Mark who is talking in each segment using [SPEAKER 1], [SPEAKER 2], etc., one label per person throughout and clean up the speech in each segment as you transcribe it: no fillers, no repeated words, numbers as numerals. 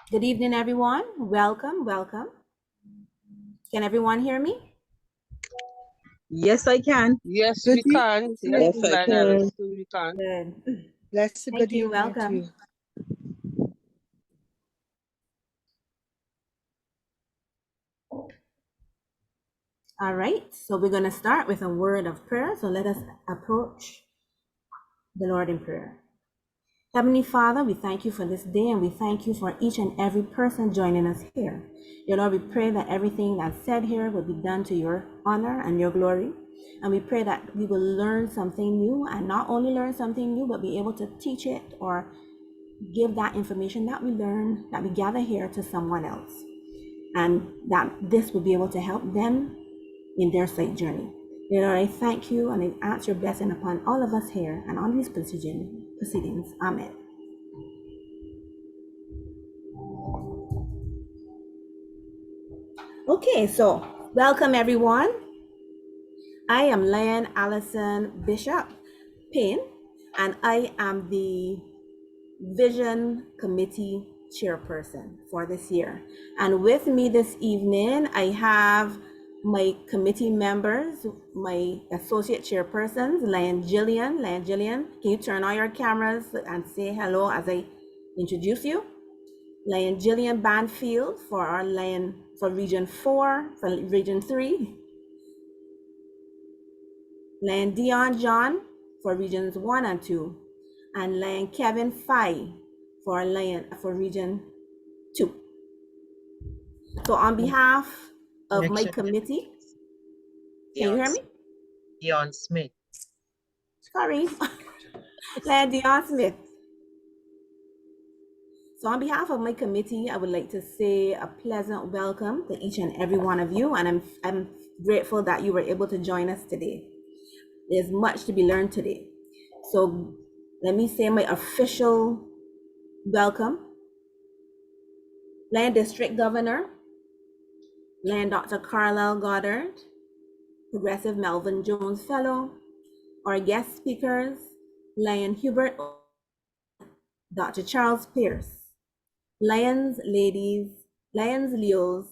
[SPEAKER 1] Good evening, everyone. Welcome, welcome. Can everyone hear me?
[SPEAKER 2] Yes, I can.
[SPEAKER 3] Yes,
[SPEAKER 4] Good
[SPEAKER 3] we can. Yes,
[SPEAKER 2] Yes,
[SPEAKER 4] evening.
[SPEAKER 2] I
[SPEAKER 3] Lionel,
[SPEAKER 2] can.
[SPEAKER 3] we can.
[SPEAKER 1] Good.
[SPEAKER 4] Blessed good
[SPEAKER 1] Thank you.
[SPEAKER 4] evening to
[SPEAKER 1] Welcome.
[SPEAKER 4] you.
[SPEAKER 1] All right. So we're going to start with a word of prayer. So let us approach the Lord in prayer. Heavenly Father, we thank you for this day and we thank you for each and every person joining us here. Dear Lord, we pray that everything that's said here will be done to your honor and your glory. And we pray that we will learn something new and not only learn something new, but be able to teach it or give that information that we learn, that we gather here to someone else. And that this will be able to help them in their sight journey. Dear Lord, I thank you and I ask your blessing upon all of us here and on these proceedings. Amen. Okay, so welcome everyone. I am Lion Allison Bishop Payne, and I am the Vision Committee Chairperson for this year. And with me this evening, I have my committee members, my associate chairpersons, Lion Jillian. Lion Jillian, can you turn on your cameras and say hello as I introduce you? Lion Jillian Banfield for our Lion for Region 4, for Region 3. Lion Dion John for Regions 1 and 2. And Lion Kevin Fai for Region 2. So on behalf of my committee, can you hear me?
[SPEAKER 5] Dion Smith.
[SPEAKER 1] Sorry, Lion Dion Smith. So on behalf of my committee, I would like to say a pleasant welcome to each and every one of you, and I'm grateful that you were able to join us today. There's much to be learned today. So let me say my official welcome. Lion District Governor, Lion Dr. Carlisle Goddard, Progressive Melvin Jones Fellow, our guest speakers, Lion Hubert, Dr. Charles Pierce, Lions, ladies, Lions, Leos,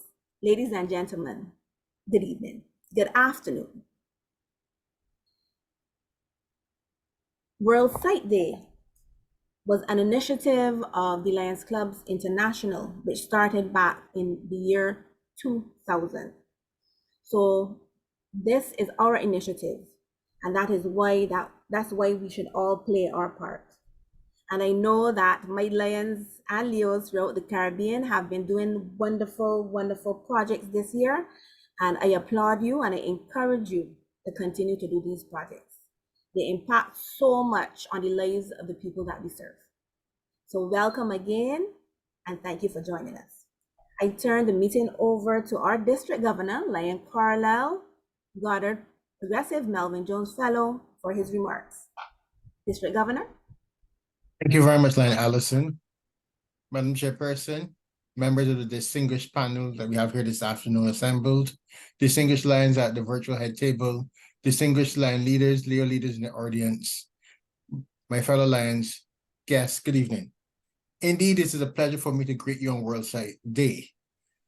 [SPEAKER 1] ladies and gentlemen, good evening, good afternoon. World Sight Day was an initiative of the Lions Clubs International, which started back in the year 2000. So this is our initiative, and that's why we should all play our part. And I know that my Lions and Leos throughout the Caribbean have been doing wonderful, wonderful projects this year. And I applaud you and I encourage you to continue to do these projects. They impact so much on the lives of the people that we serve. So welcome again, and thank you for joining us. I turn the meeting over to our district governor, Lion Carlisle Goddard, Progressive Melvin Jones Fellow, for his remarks. District Governor.
[SPEAKER 6] Thank you very much, Lion Allison. Madam Chairperson, members of the distinguished panel that we have here this afternoon assembled, distinguished Lions at the virtual head table, distinguished Lion leaders, Leo leaders in the audience, my fellow Lions, guests, good evening. Indeed, this is a pleasure for me to greet you on World Sight Day.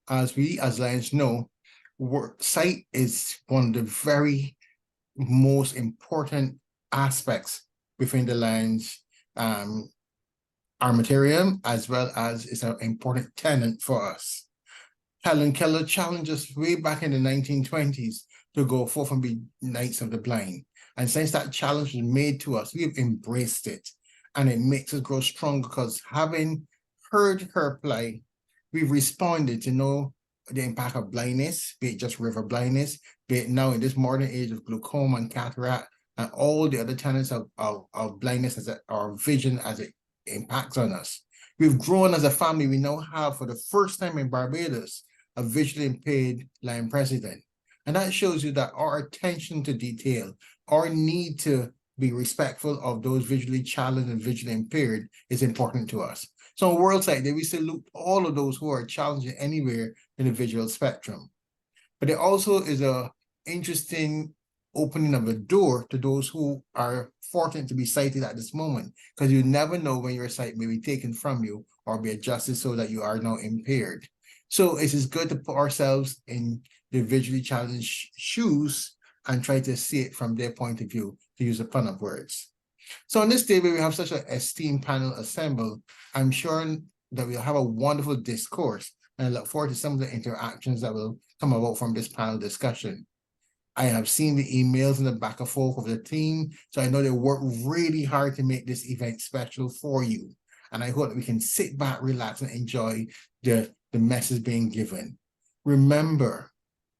[SPEAKER 6] As we, as Lions know, sight is one of the very most important aspects within the Lions armamentarium, as well as it's an important tenet for us. Helen Keller challenged us way back in the 1920s to go forth and be Knights of the Blind. And since that challenge was made to us, we've embraced it. And it makes us grow strong because having heard her play, we've responded to know the impact of blindness, be it just river blindness, be it now in this modern age of glaucoma and cataract, and all the other tenets of blindness as or vision as it impacts on us. We've grown as a family. We now have, for the first time in Barbados, a visually impaired Lion president. And that shows you that our attention to detail, our need to be respectful of those visually challenged and visually impaired is important to us. So on World Sight Day, we salute all of those who are challenged anywhere in the visual spectrum. But it also is an interesting opening of a door to those who are fortunate to be sighted at this moment, because you never know when your sight may be taken from you or be adjusted so that you are now impaired. So it is good to put ourselves in the visually challenged shoes and try to see it from their point of view, to use a pun of words. So on this day where we have such an esteemed panel assembled, I'm sure that we'll have a wonderful discourse, and I look forward to some of the interactions that will come about from this panel discussion. I have seen the emails and the back and forth of the team, so I know they work really hard to make this event special for you. And I hope that we can sit back, relax, and enjoy the message being given. Remember,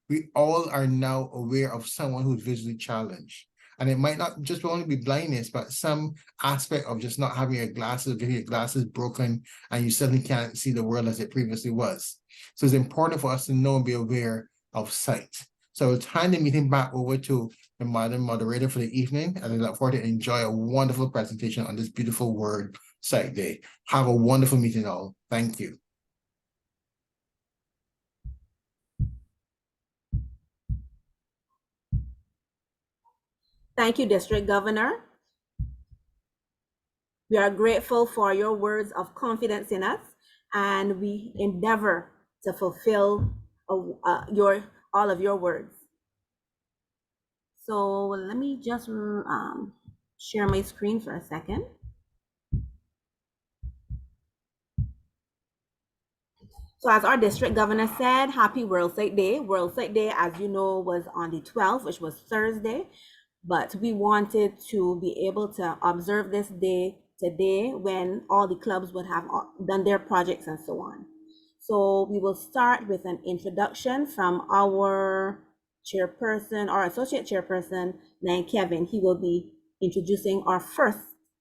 [SPEAKER 6] we all are now aware of someone who's visually challenged. And it might not just only be blindness, but some aspect of just not having your glasses, getting your glasses broken, and you suddenly can't see the world as it previously was. So it's important for us to know and be aware of sight. So I'll hand the meeting back over to the moderator for the evening, and I look forward to enjoy a wonderful presentation on this beautiful World Sight Day. Have a wonderful meeting all. Thank you.
[SPEAKER 1] Thank you, District Governor. We are grateful for your words of confidence in us, and we endeavor to fulfill all of your words. So let me just share my screen for a second. So as our district governor said, happy World Sight Day. World Sight Day, as you know, was on the 12th, which was Thursday, but we wanted to be able to observe this day today when all the clubs would have done their projects and so on. So we will start with an introduction from our chairperson, our associate chairperson, Nan Kevin. He will be introducing our first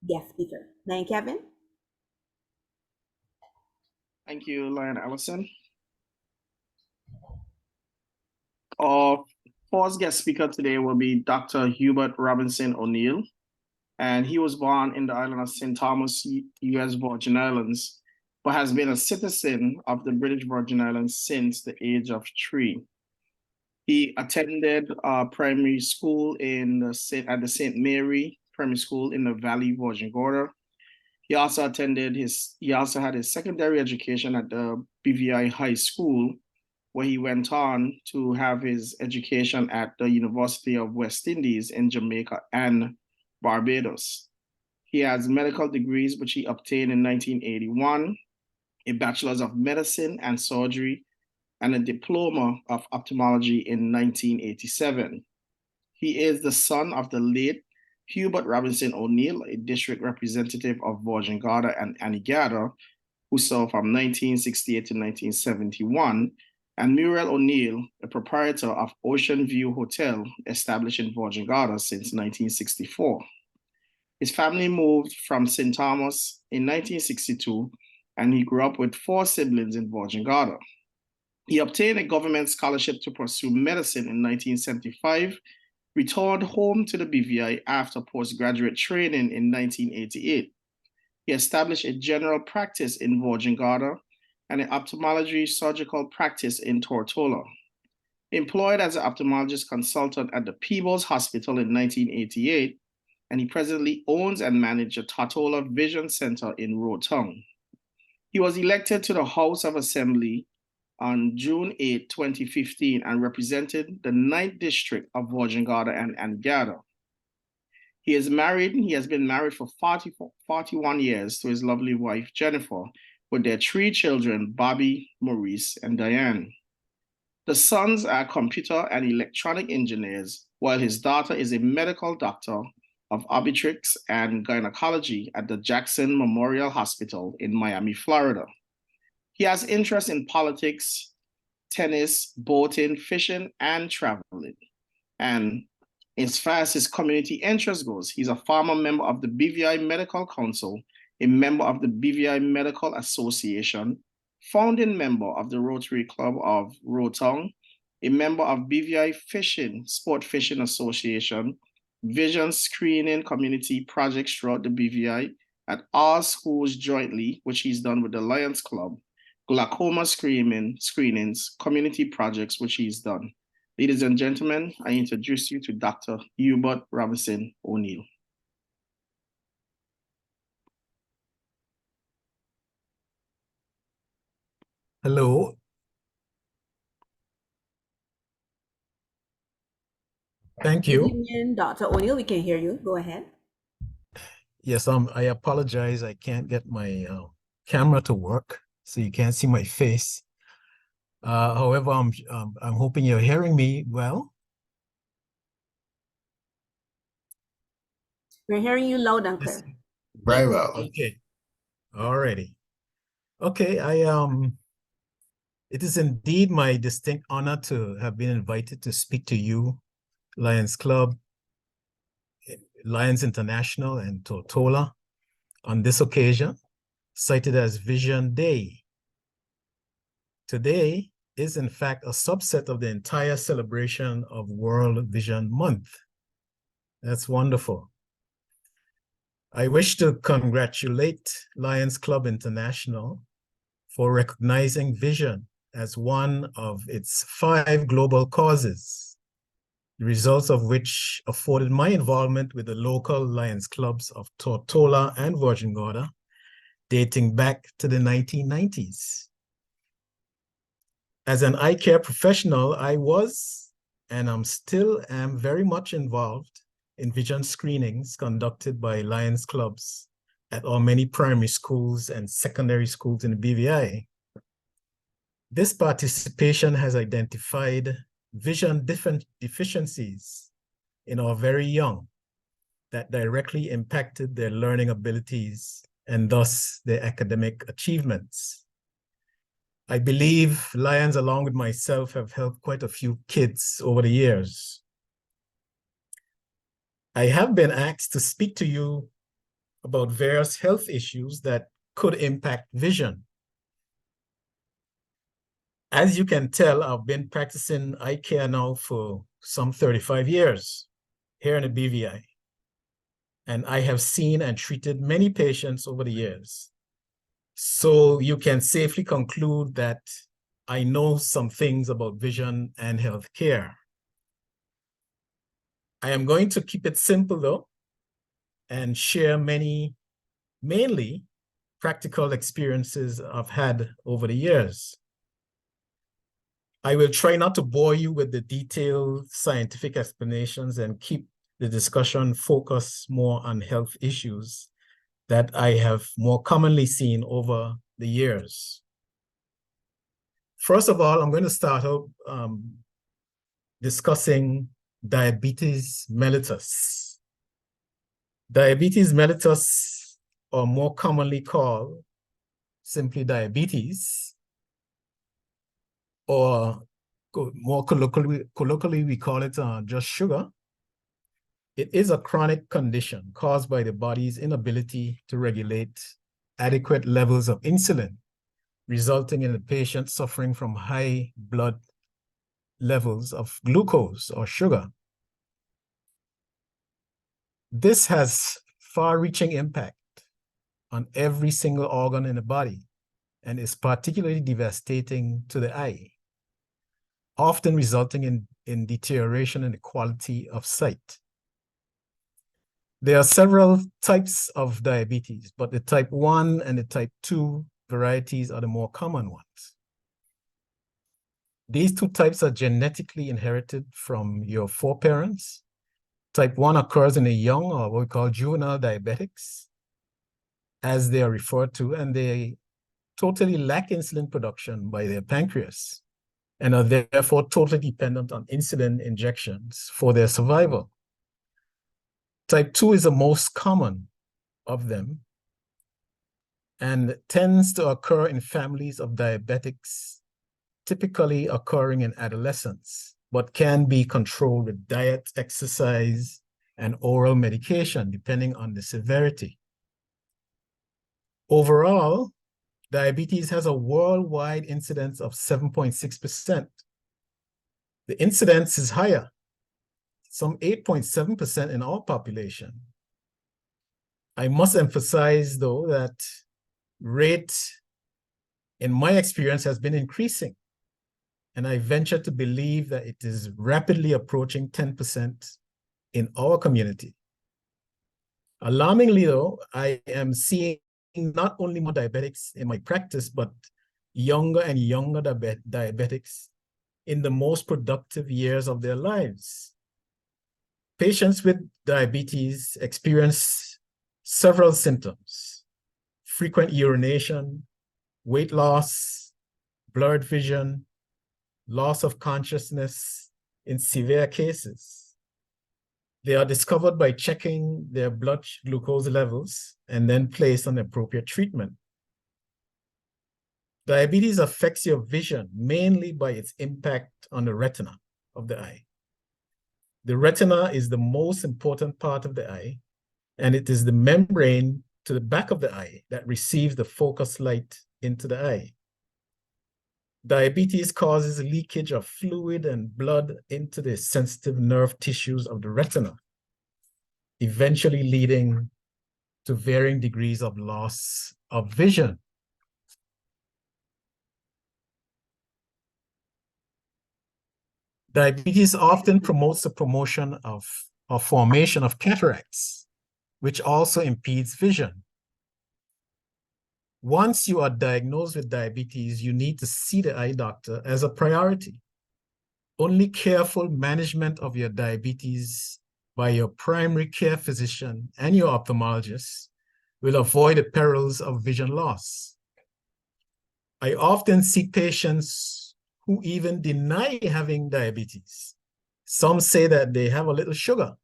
[SPEAKER 1] guest speaker. Nan Kevin.
[SPEAKER 3] Thank you, Lion Allison. Our first guest speaker today will be Dr. Hubert Robinson O'Neill, and he was born in the island of St. Thomas, U.S. Virgin Islands, but has been a citizen of the British Virgin Islands since the age of 3. He attended primary school at the St. Mary Primary School in the Valley, Virgin Gorda. He also had his secondary education at the BVI High School, where he went on to have his education at the University of West Indies in Jamaica and Barbados. He has medical degrees, which he obtained in 1981, a bachelor's of medicine and surgery, and a diploma of ophthalmology in 1987. He is the son of the late Hubert Robinson O'Neill, a district representative of Virgin Gorda and Anegada, who served from 1968 to 1971, and Muriel O'Neill, a proprietor of Ocean View Hotel, established in Virgin Gorda since 1964. His family moved from St. Thomas in 1962, and he grew up with 4 siblings in Virgin Gorda. He obtained a government scholarship to pursue medicine in 1975, returned home to the BVI after postgraduate training in 1988. He established a general practice in Virgin Gorda and an ophthalmology surgical practice in Tortola. Employed as an ophthalmologist consultant at the Peebles Hospital in 1988, and he presently owns and manages the Tortola Vision Center in Rotong. He was elected to the House of Assembly on June 8, 2015, and represented the 9th District of Virgin Gorda and Anegada. He is married. He has been married for 41 years to his lovely wife, Jennifer, with their 3 children, Bobby, Maurice, and Diane. The sons are computer and electronic engineers, while his daughter is a medical doctor of obstetrics and gynecology at the Jackson Memorial Hospital in Miami, Florida. He has interest in politics, tennis, boating, fishing, and traveling. And as far as his community interest goes, he's a former member of the BVI Medical Council, a member of the BVI Medical Association, founding member of the Rotary Club of Rotong, a member of BVI Sport Fishing Association, vision screening community projects throughout the BVI at all schools jointly, which he's done with the Lions Club, glaucoma screenings, community projects, which he's done. Ladies and gentlemen, I introduce you to Dr. Hubert Robinson O'Neill.
[SPEAKER 4] Hello. Thank
[SPEAKER 1] Good
[SPEAKER 4] you.
[SPEAKER 1] evening, Dr. O'Neill. We can hear you. Go ahead.
[SPEAKER 4] Yes, I apologize. I can't get my camera to work, so you can't see my face. However, I'm hoping you're hearing me well.
[SPEAKER 1] We're hearing you loud and
[SPEAKER 4] Yes.
[SPEAKER 1] clear.
[SPEAKER 6] Very well.
[SPEAKER 4] Okay. Alrighty. Okay. It is indeed my distinct honor to have been invited to speak to you, Lions Club, Lions International, and Tortola on this occasion, cited as Vision Day. Today is in fact a subset of the entire celebration of World Vision Month. That's wonderful. I wish to congratulate Lions Club International for recognizing vision as one of its 5 global causes, the results of which afforded my involvement with the local Lions Clubs of Tortola and Virgin Gorda, dating back to the 1990s. As an eye care professional, I was, and I'm still am very much involved in vision screenings conducted by Lions Clubs at our many primary schools and secondary schools in the BVI. This participation has identified vision deficiencies in our very young that directly impacted their learning abilities and thus their academic achievements. I believe Lions, along with myself, have helped quite a few kids over the years. I have been asked to speak to you about various health issues that could impact vision. As you can tell, I've been practicing eye care now for some 35 years here in the BVI. And I have seen and treated many patients over the years. So you can safely conclude that I know some things about vision and healthcare. I am going to keep it simple though, and share mainly practical experiences I've had over the years. I will try not to bore you with the detailed scientific explanations and keep the discussion focused more on health issues that I have more commonly seen over the years. First of all, I'm going to start out discussing diabetes mellitus. Diabetes mellitus, or more commonly called simply diabetes, or more colloquially we call it just sugar. It is a chronic condition caused by the body's inability to regulate adequate levels of insulin, resulting in the patient suffering from high blood levels of glucose or sugar. This has far-reaching impact on every single organ in the body and is particularly devastating to the eye, often resulting in deterioration in the quality of sight. There are several types of diabetes, but the type 1 and the type 2 varieties are the more common ones. These 2 types are genetically inherited from your foreparents. Type 1 occurs in the young, or what we call juvenile diabetics, as they are referred to, and they totally lack insulin production by their pancreas and are therefore totally dependent on insulin injections for their survival. Type 2 is the most common of them and tends to occur in families of diabetics, typically occurring in adolescence, but can be controlled with diet, exercise, and oral medication, depending on the severity. Overall, diabetes has a worldwide incidence of 7.6%. The incidence is higher, some 8.7% in our population. I must emphasize, though, that rate, in my experience, has been increasing. And I venture to believe that it is rapidly approaching 10% in our community. Alarmingly, though, I am seeing not only more diabetics in my practice, but younger and younger diabetics in the most productive years of their lives. Patients with diabetes experience several symptoms: frequent urination, weight loss, blurred vision, loss of consciousness in severe cases. They are discovered by checking their blood glucose levels and then placed on appropriate treatment. Diabetes affects your vision mainly by its impact on the retina of the eye. The retina is the most important part of the eye, and it is the membrane to the back of the eye that receives the focused light into the eye. Diabetes causes leakage of fluid and blood into the sensitive nerve tissues of the retina, eventually leading to varying degrees of loss of vision. Diabetes often promotes the promotion of formation of cataracts, which also impedes vision. Once you are diagnosed with diabetes, you need to see the eye doctor as a priority. Only careful management of your diabetes by your primary care physician and your ophthalmologist will avoid the perils of vision loss. I often see patients who even deny having diabetes. Some say that they have a little sugar.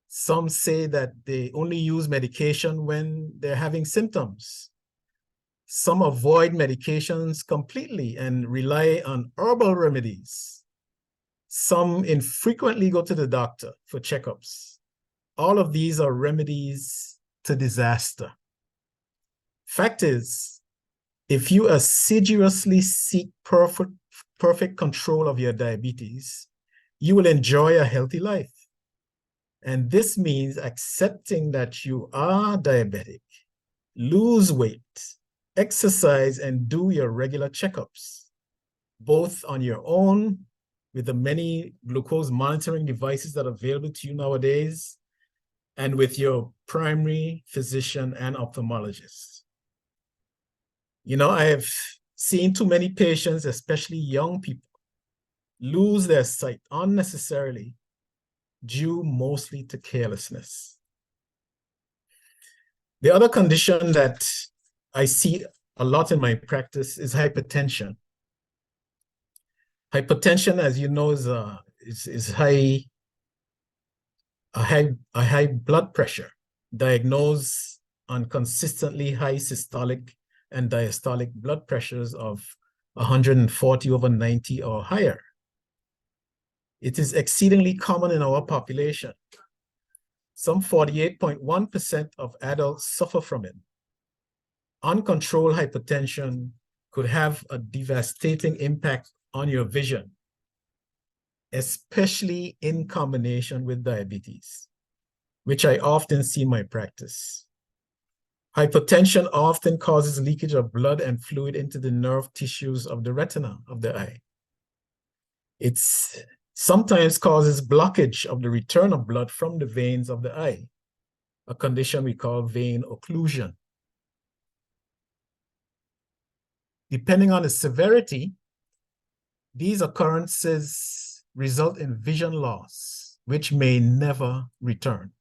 [SPEAKER 4] Some say that they only use medication when they're having symptoms. Some avoid medications completely and rely on herbal remedies. Some infrequently go to the doctor for checkups. All of these are remedies to disaster. Fact is, if you assiduously seek perfect control of your diabetes, you will enjoy a healthy life. And this means accepting that you are diabetic, lose weight, exercise, and do your regular checkups, both on your own with the many glucose monitoring devices that are available to you nowadays, and with your primary physician and ophthalmologist. You know, I have seen too many patients, especially young people, lose their sight unnecessarily due mostly to carelessness. The other condition that I see a lot in my practice is hypertension. Hypertension, as you know, is a high blood pressure diagnosed on consistently high systolic and diastolic blood pressures of 140/90 or higher. It is exceedingly common in our population. Some 48.1% of adults suffer from it. Uncontrolled hypertension could have a devastating impact on your vision, especially in combination with diabetes, which I often see in my practice. Hypertension often causes leakage of blood and fluid into the nerve tissues of the retina of the eye. It sometimes causes blockage of the return of blood from the veins of the eye, a condition we call vein occlusion. Depending on the severity, these occurrences result in vision loss, which may never return.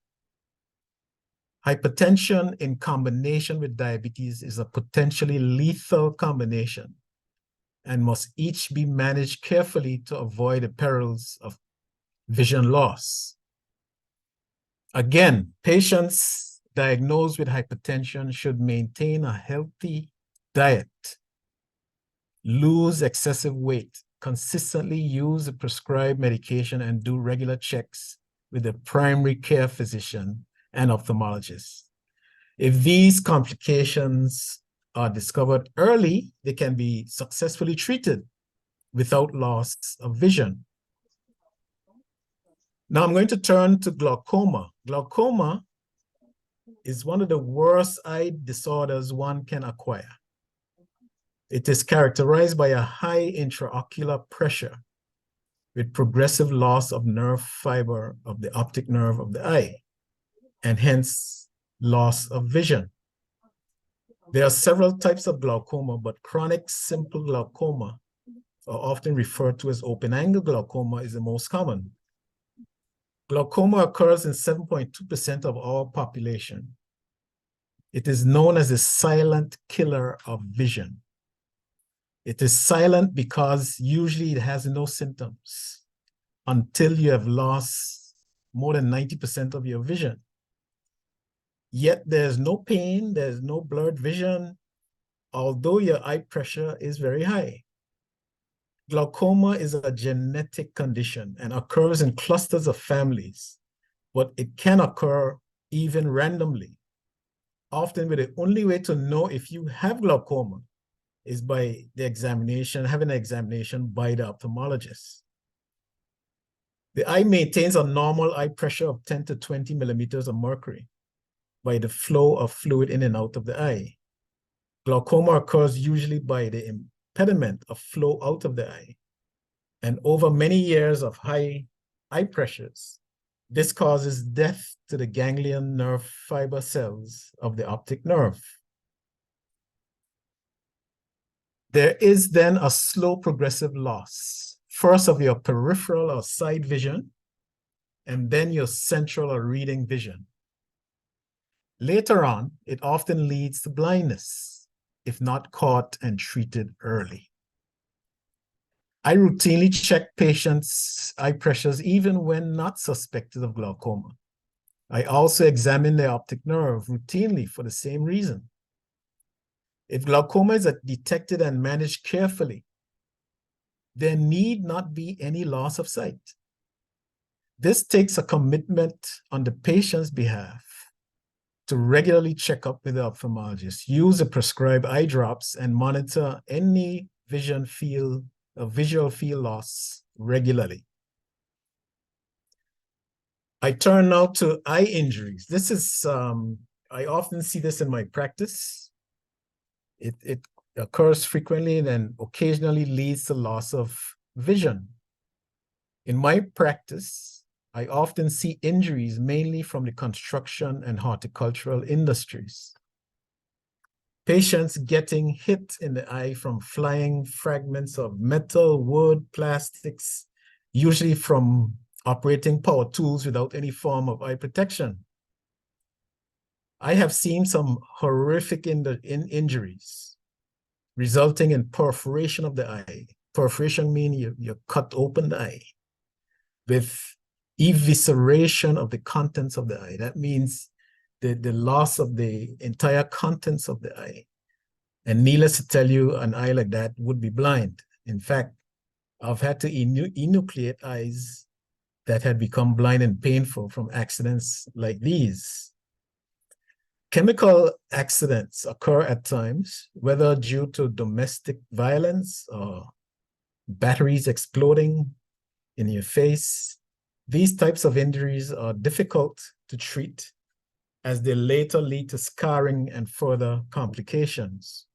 [SPEAKER 4] Hypertension in combination with diabetes is a potentially lethal combination and must each be managed carefully to avoid the perils of vision loss. Again, patients diagnosed with hypertension should maintain a healthy diet, lose excessive weight, consistently use the prescribed medication, and do regular checks with the primary care physician and ophthalmologist. If these complications are discovered early, they can be successfully treated without loss of vision. Now I'm going to turn to glaucoma. Glaucoma is one of the worst eye disorders one can acquire. It is characterized by a high intraocular pressure with progressive loss of nerve fiber of the optic nerve of the eye, and hence loss of vision. There are several types of glaucoma, but chronic simple glaucoma, or often referred to as open-angle glaucoma, is the most common. Glaucoma occurs in 7.2% of all population. It is known as the silent killer of vision. It is silent because usually it has no symptoms until you have lost more than 90% of your vision. Yet there's no pain, there's no blurred vision, although your eye pressure is very high. Glaucoma is a genetic condition and occurs in clusters of families, but it can occur even randomly. Often, the only way to know if you have glaucoma is by the examination, having an examination by the ophthalmologist. The eye maintains a normal eye pressure of 10 to 20 millimeters of mercury by the flow of fluid in and out of the eye. Glaucoma occurs usually by the impediment of flow out of the eye. And over many years of high eye pressures, this causes death to the ganglion nerve fiber cells of the optic nerve. There is then a slow progressive loss, first of your peripheral or side vision, and then your central or reading vision. Later on, it often leads to blindness if not caught and treated early. I routinely check patients' eye pressures even when not suspected of glaucoma. I also examine the optic nerve routinely for the same reason. If glaucoma is detected and managed carefully, there need not be any loss of sight. This takes a commitment on the patient's behalf to regularly check up with the ophthalmologist, use the prescribed eye drops, and monitor any visual field loss regularly. I turn now to eye injuries. This is, I often see this in my practice. It occurs frequently and then occasionally leads to loss of vision. In my practice, I often see injuries mainly from the construction and horticultural industries. Patients getting hit in the eye from flying fragments of metal, wood, plastics, usually from operating power tools without any form of eye protection. I have seen some horrific injuries resulting in perforation of the eye. Perforation means you cut open the eye with evisceration of the contents of the eye. That means the loss of the entire contents of the eye. And needless to tell you, an eye like that would be blind. In fact, I've had to enucleate eyes that had become blind and painful from accidents like these. Chemical accidents occur at times, whether due to domestic violence or batteries exploding in your face. These types of injuries are difficult to treat as they later lead to scarring and further complications.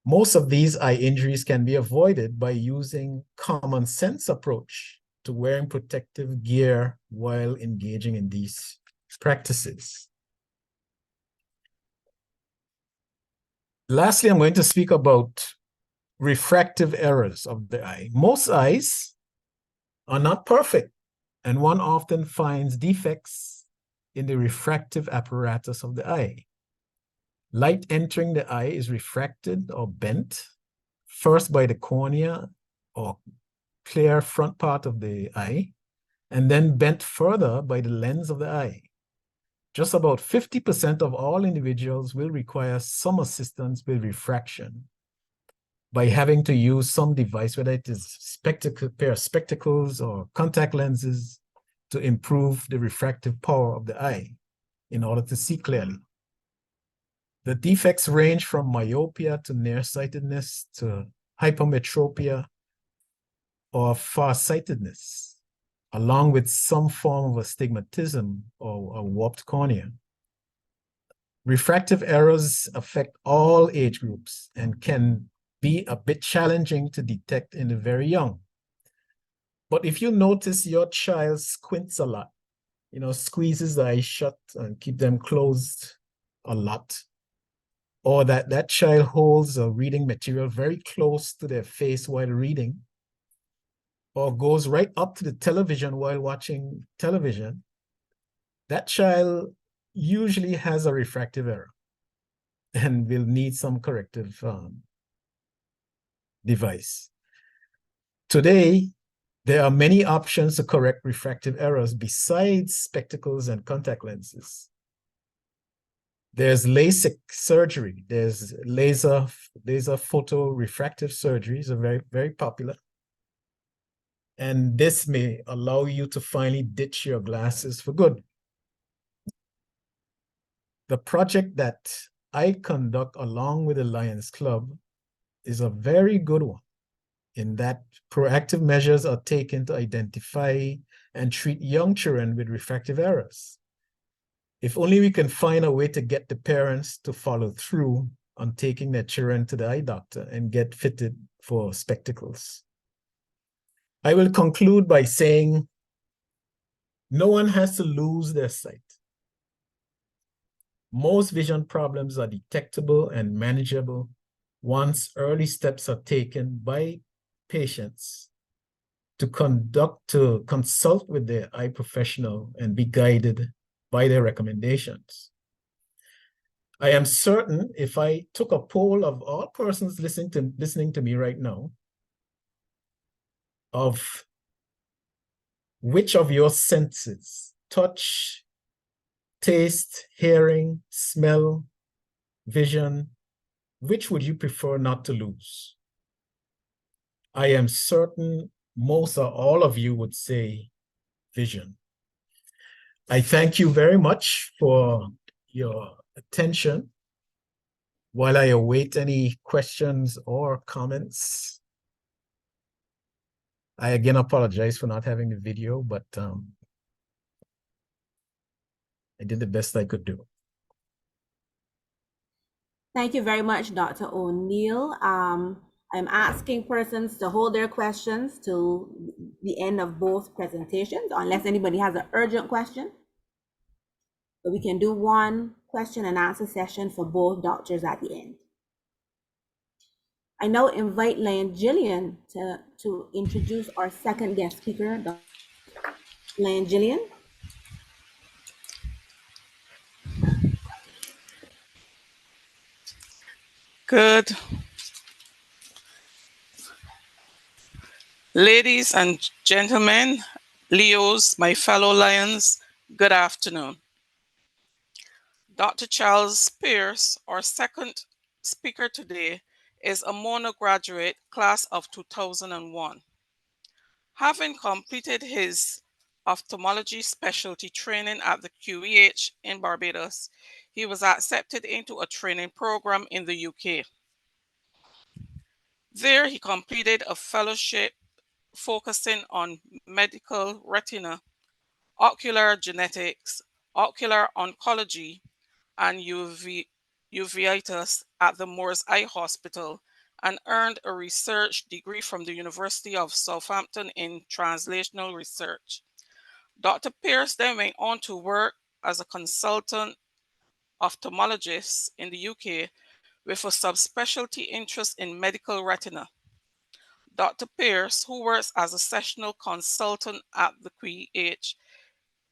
[SPEAKER 4] Most of these eye injuries can be avoided by using common sense approach to wearing protective gear while engaging in these practices. Lastly, I'm going to speak about refractive errors of the eye. Most eyes are not perfect, and one often finds defects in the refractive apparatus of the eye. Light entering the eye is refracted or bent, first by the cornea or clear front part of the eye, and then bent further by the lens of the eye. Just about 50% of all individuals will require some assistance with refraction by having to use some device, whether it is pair of spectacles or contact lenses, to improve the refractive power of the eye in order to see clearly. The defects range from myopia to nearsightedness to hypermetropia or farsightedness, along with some form of astigmatism or a warped cornea. Refractive errors affect all age groups and can be a bit challenging to detect in the very young. But if you notice your child squints a lot, squeezes the eyes shut and keep them closed a lot, or that that child holds a reading material very close to their face while reading, or goes right up to the television while watching television, that child usually has a refractive error and will need some corrective device. Today, there are many options to correct refractive errors besides spectacles and contact lenses. There's LASIK surgery. There's laser photorefractive surgeries are very, very popular. And this may allow you to finally ditch your glasses for good. The project that I conduct along with the Lions Club is a very good one, in that proactive measures are taken to identify and treat young children with refractive errors. If only we can find a way to get the parents to follow through on taking their children to the eye doctor and get fitted for spectacles. I will conclude by saying no one has to lose their sight. Most vision problems are detectable and manageable once early steps are taken by patients to consult with their eye professional and be guided by their recommendations. I am certain if I took a poll of all persons listening to me right now, of which of your senses, touch, taste, hearing, smell, vision, which would you prefer not to lose? I am certain most or all of you would say vision. I thank you very much for your attention. While I await any questions or comments, I again apologize for not having the video, but I did the best I could do.
[SPEAKER 1] Thank you very much, Dr. O'Neill. I'm asking persons to hold their questions till the end of both presentations, unless anybody has an urgent question. But we can do one question and answer session for both doctors at the end. I now invite Lion Gillian to introduce our second guest speaker, Dr. Lion Gillian.
[SPEAKER 5] Good. Ladies and gentlemen, Leos, my fellow Lions, good afternoon. Dr. Charles Pierce, our second speaker today, is a Mona graduate, class of 2001. Having completed his ophthalmology specialty training at the QEH in Barbados, he was accepted into a training program in the UK. There, he completed a fellowship focusing on medical retina, ocular genetics, ocular oncology, and uveitis at the Moores Eye Hospital, and earned a research degree from the University of Southampton in translational research. Dr. Pierce then went on to work as a consultant ophthalmologist in the UK with a subspecialty interest in medical retina. Dr. Pierce, who works as a sessional consultant at the QEH,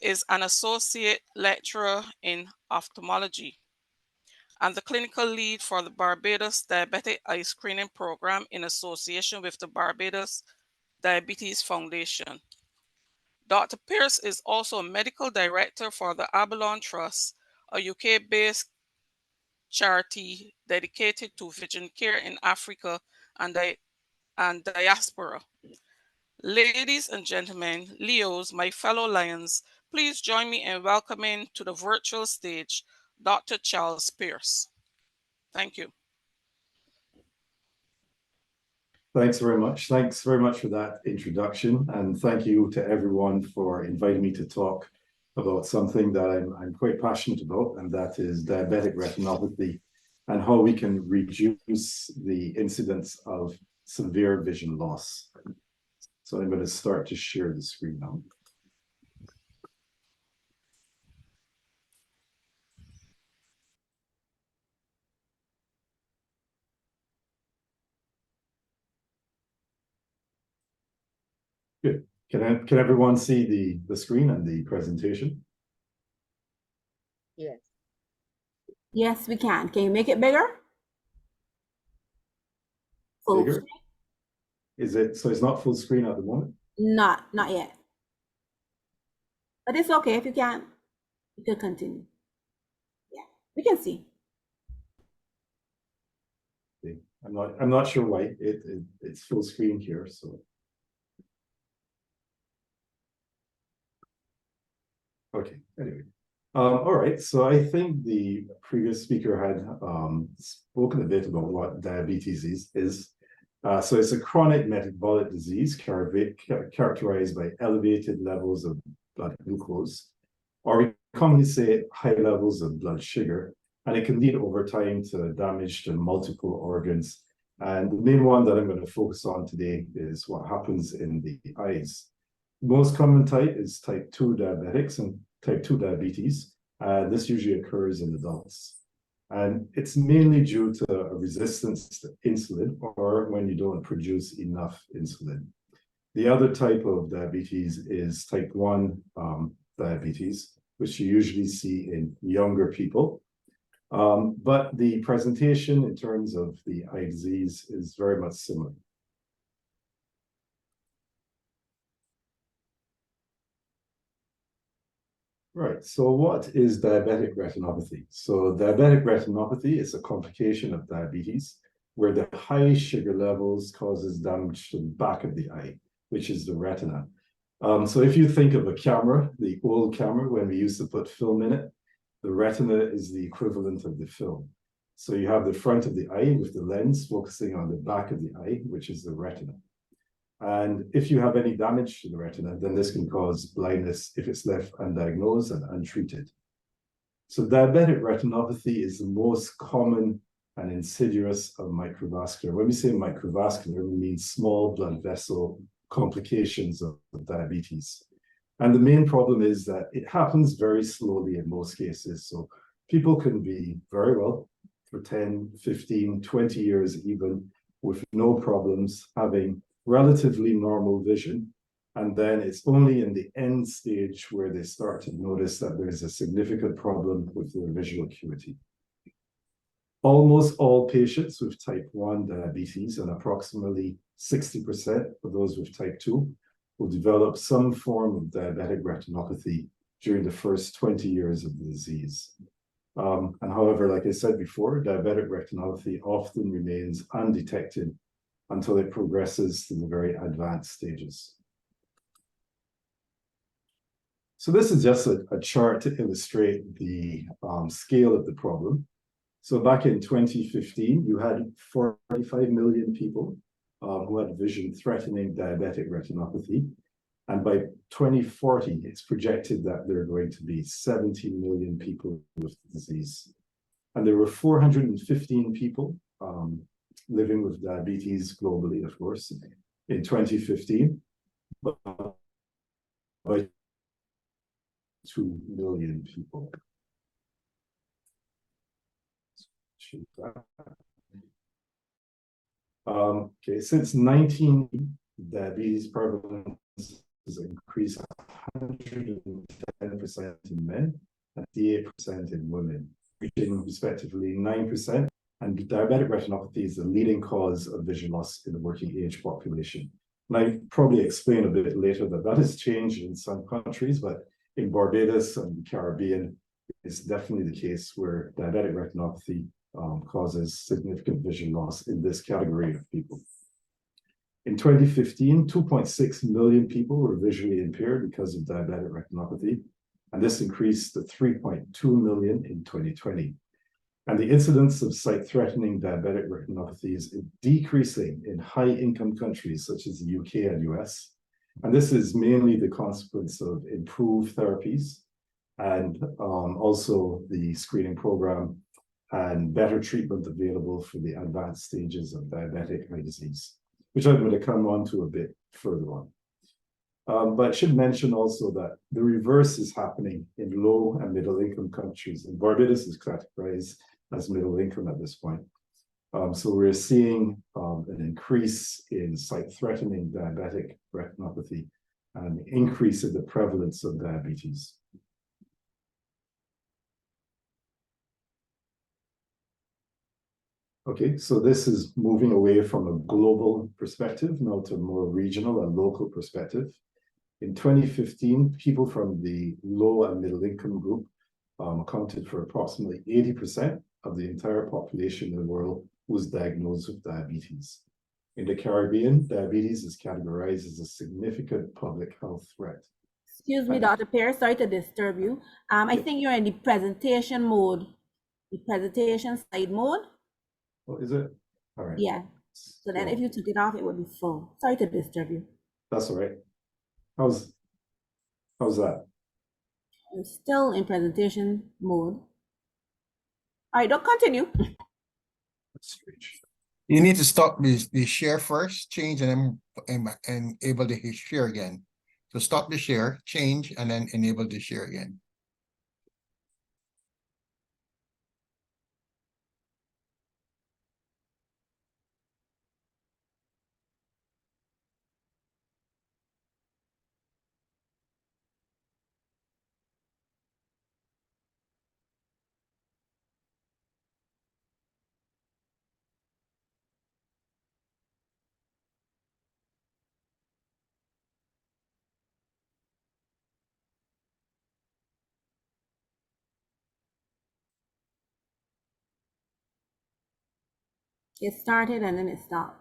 [SPEAKER 5] is an associate lecturer in ophthalmology and the clinical lead for the Barbados Diabetic Eye Screening Program in association with the Barbados Diabetes Foundation. Dr. Pierce is also a medical director for the Abalone Trust, a UK-based charity dedicated to vision care in Africa and diaspora. Ladies and gentlemen, Leos, my fellow Lions, please join me in welcoming to the virtual stage Dr. Charles Pierce. Thank you.
[SPEAKER 7] Thanks very much. Thanks very much for that introduction. And thank you to everyone for inviting me to talk about something that I'm quite passionate about, and that is diabetic retinopathy and how we can reduce the incidence of severe vision loss. So I'm going to start to share the screen now. Good. Can everyone see the screen and the presentation?
[SPEAKER 2] Yes.
[SPEAKER 1] Yes, we can. Can you make it bigger? Full
[SPEAKER 7] Bigger?
[SPEAKER 1] screen?
[SPEAKER 7] Is it, so it's not full screen at the moment?
[SPEAKER 1] Not yet. But it's okay if you can't. You can continue. Yeah, we can see.
[SPEAKER 7] Okay. I'm not sure why it's full screen here, so. Okay, anyway. All right, so I think the previous speaker had spoken a bit about what diabetes is. So it's a chronic metabolic disease characterized by elevated levels of blood glucose, or we commonly say high levels of blood sugar, and it can lead over time to damage to multiple organs. And the main one that I'm going to focus on today is what happens in the eyes. Most common type is type 2 diabetics and type 2 diabetes. This usually occurs in adults. And it's mainly due to a resistance to insulin or when you don't produce enough insulin. The other type of diabetes is type 1 diabetes, which you usually see in younger people. But the presentation in terms of the eye disease is very much similar. Right, so what is diabetic retinopathy? So diabetic retinopathy is a complication of diabetes where the high sugar levels causes damage to the back of the eye, which is the retina. So if you think of a camera, the old camera, when we used to put film in it, the retina is the equivalent of the film. So you have the front of the eye with the lens focusing on the back of the eye, which is the retina. And if you have any damage to the retina, then this can cause blindness if it's left undiagnosed and untreated. So diabetic retinopathy is the most common and insidious of microvascular. When we say microvascular, we mean small blood vessel complications of diabetes. And the main problem is that it happens very slowly in most cases. So people can be very well for 10, 15, 20 years even with no problems, having relatively normal vision. And then it's only in the end stage where they start to notice that there's a significant problem with their visual acuity. Almost all patients with type 1 diabetes, and approximately 60% of those with type 2, will develop some form of diabetic retinopathy during the first 20 years of the disease. And however, like I said before, diabetic retinopathy often remains undetected until it progresses to the very advanced stages. So this is just a chart to illustrate the scale of the problem. So back in 2015, you had 45 million people who had vision-threatening diabetic retinopathy. And by 2040, it's projected that there are going to be 70 million people with the disease. And there were 415 people living with diabetes globally, of course, in 2015. But by 2 million people. Okay, since 19, diabetes prevalence has increased 110% in men and 88% in women, reaching respectively 9%. And diabetic retinopathy is the leading cause of vision loss in the working age population. And I probably explain a bit later that that has changed in some countries, but in Barbados and the Caribbean, it's definitely the case where diabetic retinopathy causes significant vision loss in this category of people. In 2015, 2.6 million people were visually impaired because of diabetic retinopathy, and this increased to 3.2 million in 2020. And the incidence of sight-threatening diabetic retinopathy is decreasing in high-income countries such as the UK and US. And this is mainly the consequence of improved therapies and also the screening program and better treatment available for the advanced stages of diabetic eye disease, which I'm going to come on to a bit further on. But I should mention also that the reverse is happening in low and middle income countries, and Barbados is categorized as middle income at this point. So we're seeing an increase in sight-threatening diabetic retinopathy and an increase in the prevalence of diabetes. Okay, so this is moving away from a global perspective now to a more regional and local perspective. In 2015, people from the low and middle income group accounted for approximately 80% of the entire population in the world was diagnosed with diabetes. In the Caribbean, diabetes is categorized as a significant public health threat.
[SPEAKER 1] Excuse me, Dr. Pierce, sorry to disturb you. I think you're in the presentation mode, the presentation slide mode.
[SPEAKER 7] Oh, is it? All right.
[SPEAKER 1] Yeah. So then if you took it off, it would be full. Sorry to disturb you.
[SPEAKER 7] That's all right. How's that?
[SPEAKER 1] I'm still in presentation mode. All right, don't continue.
[SPEAKER 7] That's strange.
[SPEAKER 6] You need to stop the share first, change, and then enable the share again. So stop the share, change, and then enable the share again.
[SPEAKER 1] It started and then it stopped.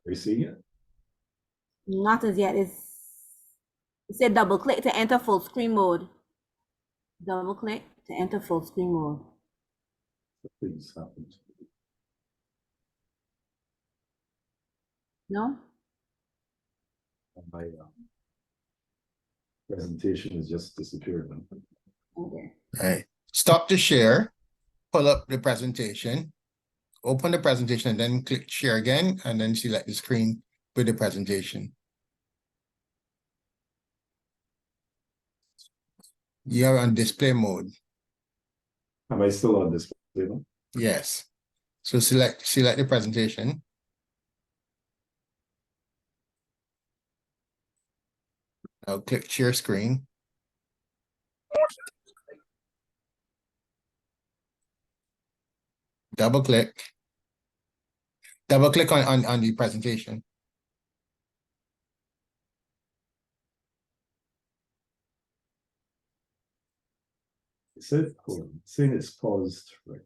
[SPEAKER 7] Are you seeing it?
[SPEAKER 1] Not as yet. It said double click to enter full screen mode. Double click to enter full screen mode.
[SPEAKER 7] Please happen.
[SPEAKER 1] No?
[SPEAKER 7] My presentation has just disappeared.
[SPEAKER 1] Okay.
[SPEAKER 6] All right. Stop the share, pull up the presentation, open the presentation, and then click share again, and then select the screen with the presentation. You're on display mode.
[SPEAKER 7] Am I still on display?
[SPEAKER 6] Yes. So select the presentation. Now click share screen. Double click on the presentation.
[SPEAKER 7] It said, hold on, it's saying it's paused, right?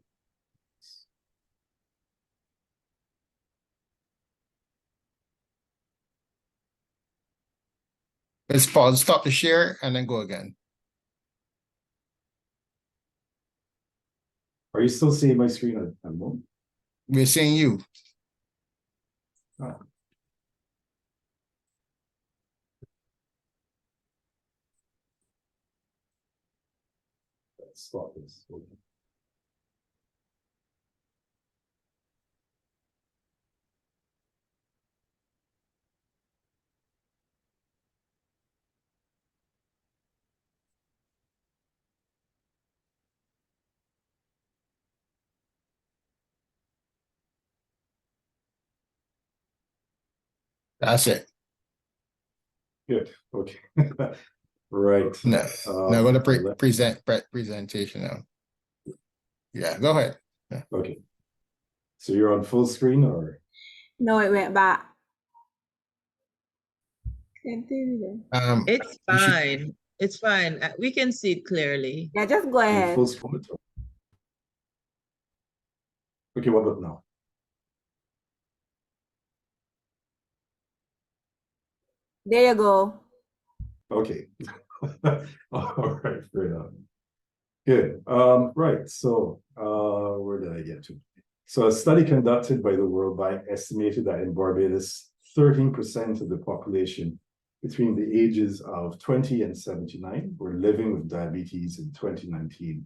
[SPEAKER 6] Let's pause, stop the share, and then go again.
[SPEAKER 7] Are you still seeing my screen at the moment?
[SPEAKER 6] We're seeing you.
[SPEAKER 7] Ah. Let's stop this. Okay.
[SPEAKER 6] That's it.
[SPEAKER 7] Good. Okay. Right.
[SPEAKER 6] Now go to
[SPEAKER 7] I'll
[SPEAKER 6] presentation now. Yeah, go ahead. Yeah.
[SPEAKER 7] Okay. So you're on full screen or?
[SPEAKER 1] No, it went back. Continue.
[SPEAKER 8] It's
[SPEAKER 6] you should-
[SPEAKER 8] fine. It's fine. We can see it clearly.
[SPEAKER 1] Yeah, just go
[SPEAKER 7] in
[SPEAKER 1] ahead.
[SPEAKER 7] full screen? Okay, what about now?
[SPEAKER 1] There you go.
[SPEAKER 7] Okay. All right, fair enough. Good. Right. So where did I get to? So a study conducted by the World Bank estimated that in Barbados, 13% of the population between the ages of 20 and 79 were living with diabetes in 2019.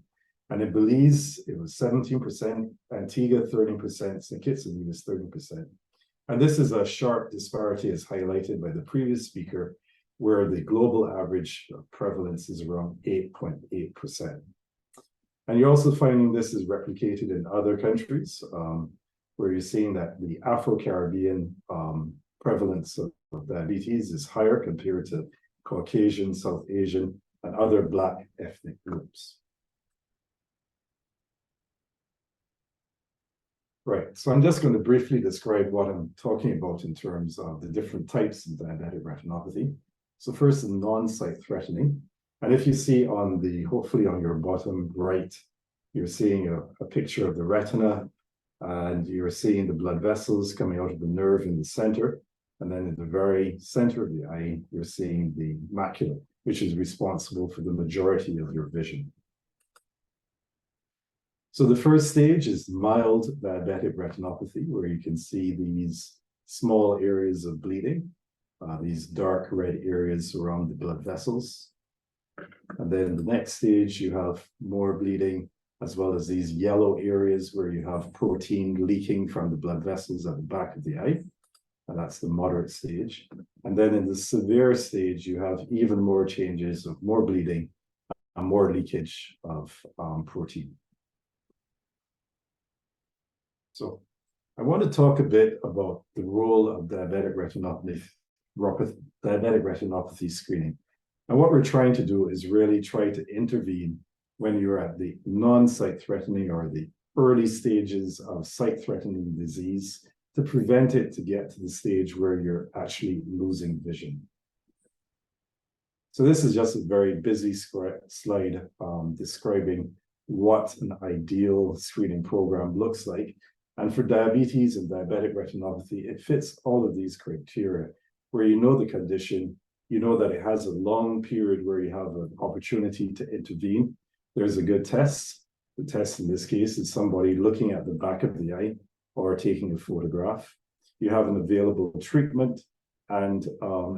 [SPEAKER 7] And in Belize, it was 17%, Antigua 13%, St. Kitts and Nevis 30%. And this is a sharp disparity as highlighted by the previous speaker, where the global average prevalence is around 8.8%. And you're also finding this is replicated in other countries, where you're seeing that the Afro-Caribbean prevalence of diabetes is higher compared to Caucasian, South Asian, and other Black ethnic groups. Right, so I'm just going to briefly describe what I'm talking about in terms of the different types of diabetic retinopathy. So first, the non-sight threatening. And if you see on the, hopefully on your bottom right, you're seeing a picture of the retina, and you're seeing the blood vessels coming out of the nerve in the center. And then in the very center of the eye, you're seeing the macula, which is responsible for the majority of your vision. So the first stage is mild diabetic retinopathy, where you can see these small areas of bleeding, these dark red areas around the blood vessels. And then the next stage, you have more bleeding, as well as these yellow areas where you have protein leaking from the blood vessels at the back of the eye. And that's the moderate stage. And then in the severe stage, you have even more changes of more bleeding and more leakage of protein. So I want to talk a bit about the role of diabetic retinopathy screening. And what we're trying to do is really try to intervene when you're at the non-sight threatening or the early stages of sight-threatening disease to prevent it to get to the stage where you're actually losing vision. So this is just a very busy slide describing what an ideal screening program looks like. And for diabetes and diabetic retinopathy, it fits all of these criteria, where you know the condition, you know that it has a long period where you have an opportunity to intervene. There's a good test. The test in this case is somebody looking at the back of the eye or taking a photograph. You have an available treatment, and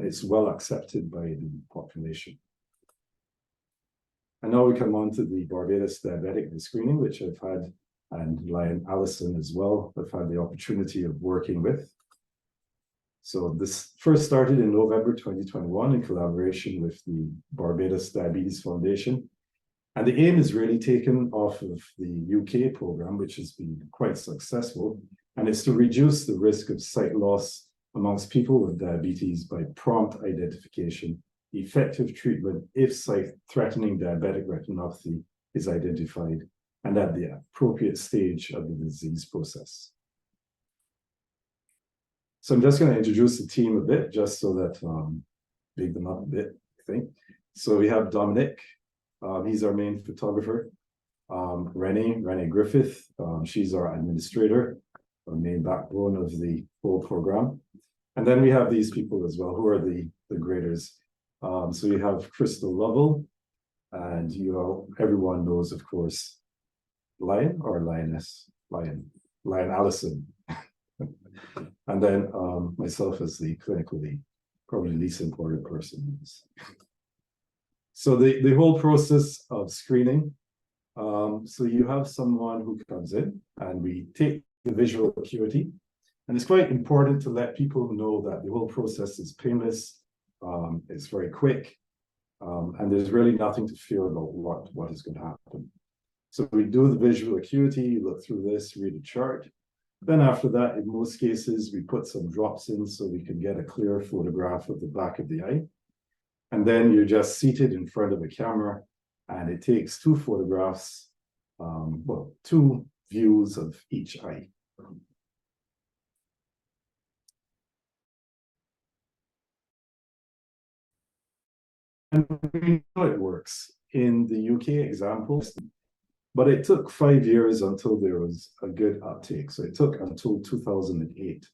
[SPEAKER 7] it's well accepted by the population. And now we come on to the Barbados Diabetic Screening, which I've had, and Lyon Allison as well, I've had the opportunity of working with. So this first started in November 2021 in collaboration with the Barbados Diabetes Foundation. And the aim is really taken off of the UK program, which has been quite successful. And it's to reduce the risk of sight loss amongst people with diabetes by prompt identification, effective treatment if sight-threatening diabetic retinopathy is identified, and at the appropriate stage of the disease process. So I'm just going to introduce the team a bit, just so that big them up a bit, I think. So we have Dominic, he's our main photographer. Renee Griffith, she's our administrator, our main backbone of the whole program. And then we have these people as well, who are the graders. So you have Crystal Lovell, and everyone knows, of course, Lyon or Lioness? Lyon Allison. And then myself as the clinical lead, probably least important person. So the whole process of screening, so you have someone who comes in and we take the visual acuity. And it's quite important to let people know that the whole process is painless, it's very quick, and there's really nothing to fear about what is going to happen. So we do the visual acuity, look through this, read a chart. Then after that, in most cases, we put some drops in so we can get a clear photograph of the back of the eye. And then you're just seated in front of a camera, and it takes two photographs, two views of each eye. And we know it works in the UK example, but it took 5 years until there was a good uptake. So it took until 2008.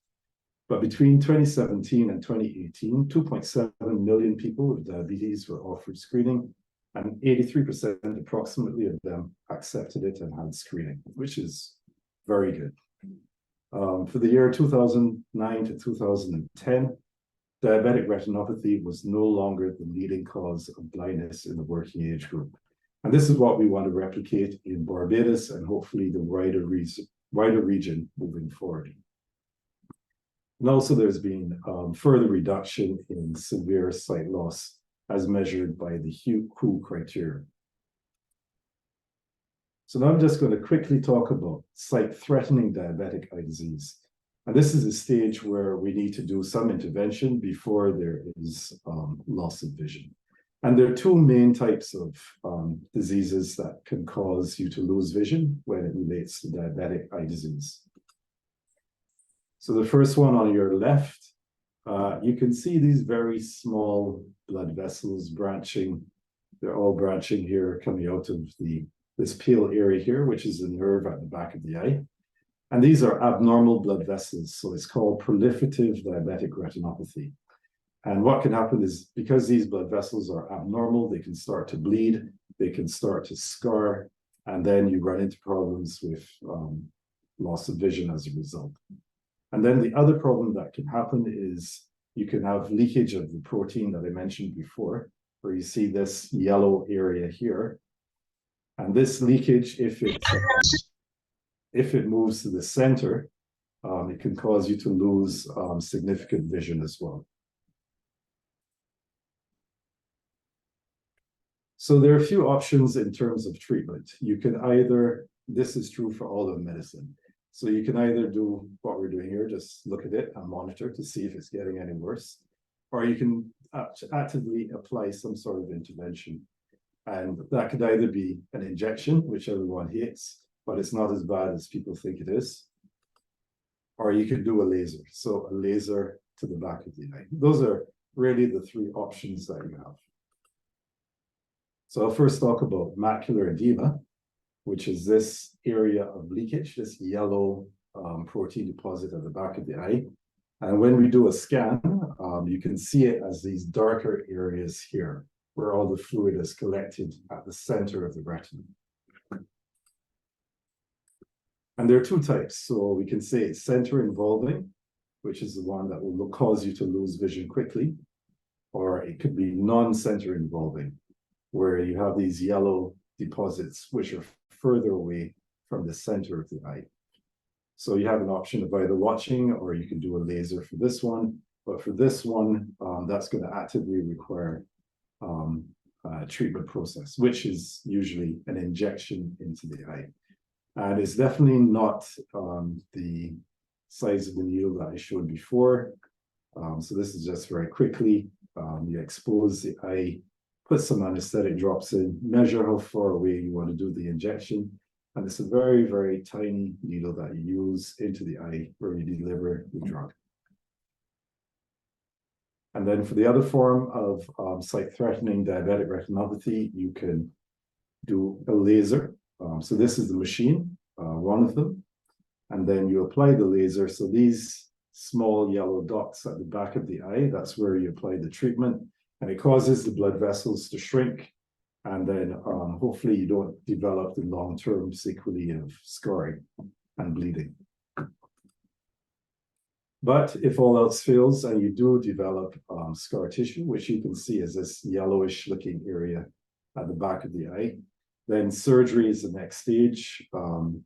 [SPEAKER 7] But between 2017 and 2018, 2.7 million people with diabetes were offered screening, and 83% approximately of them accepted it and had screening, which is very good. For the year 2009 to 2010, diabetic retinopathy was no longer the leading cause of blindness in the working age group. And this is what we want to replicate in Barbados and hopefully the wider region moving forward. And also there's been further reduction in severe sight loss as measured by the WHO criteria. So now I'm just going to quickly talk about sight-threatening diabetic eye disease. And this is a stage where we need to do some intervention before there is loss of vision. And there are two main types of diseases that can cause you to lose vision when it relates to diabetic eye disease. So the first one on your left, you can see these very small blood vessels branching. They're all branching here, coming out of this pale area here, which is a nerve at the back of the eye. And these are abnormal blood vessels, so it's called proliferative diabetic retinopathy. And what can happen is, because these blood vessels are abnormal, they can start to bleed, they can start to scar, and then you run into problems with loss of vision as a result. And then the other problem that can happen is you can have leakage of the protein that I mentioned before, where you see this yellow area here. And this leakage, if it moves to the center, it can cause you to lose significant vision as well. So there are a few options in terms of treatment. You can either, this is true for all of medicine. So you can either do what we're doing here, just look at it and monitor to see if it's getting any worse, or you can actively apply some sort of intervention. And that could either be an injection, which everyone hates, but it's not as bad as people think it is, or you could do a laser. So a laser to the back of the eye. Those are really the three options that you have. So I'll first talk about macular edema, which is this area of leakage, this yellow protein deposit at the back of the eye. And when we do a scan, you can see it as these darker areas here, where all the fluid is collected at the center of the retina. And there are two types. So we can say center involving, which is the one that will cause you to lose vision quickly, or it could be non-center involving, where you have these yellow deposits which are further away from the center of the eye. So you have an option of either watching, or you can do a laser for this one. But for this one, that's going to actively require a treatment process, which is usually an injection into the eye. And it's definitely not the size of the needle that I showed before. So this is just very quickly. You expose the eye, put some anesthetic drops in, measure how far away you want to do the injection. And it's a very, very tiny needle that you use into the eye where you deliver the drug. And then for the other form of sight-threatening diabetic retinopathy, you can do a laser. So this is the machine, one of them. And then you apply the laser. So these small yellow dots at the back of the eye, that's where you apply the treatment. And it causes the blood vessels to shrink. And then hopefully you don't develop the long-term sequelae of scarring and bleeding. But if all else fails and you do develop scar tissue, which you can see as this yellowish looking area at the back of the eye, then surgery is the next stage. And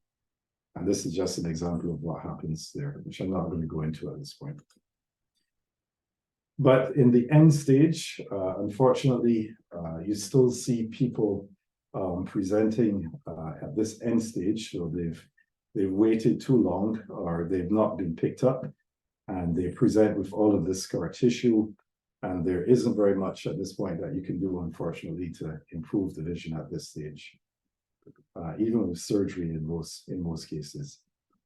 [SPEAKER 7] this is just an example of what happens there, which I'm not going to go into at this point. But in the end stage, unfortunately, you still see people presenting at this end stage. So they've waited too long, or they've not been picked up, and they present with all of this scar tissue. And there isn't very much at this point that you can do, unfortunately, to improve the vision at this stage, even with surgery in most cases.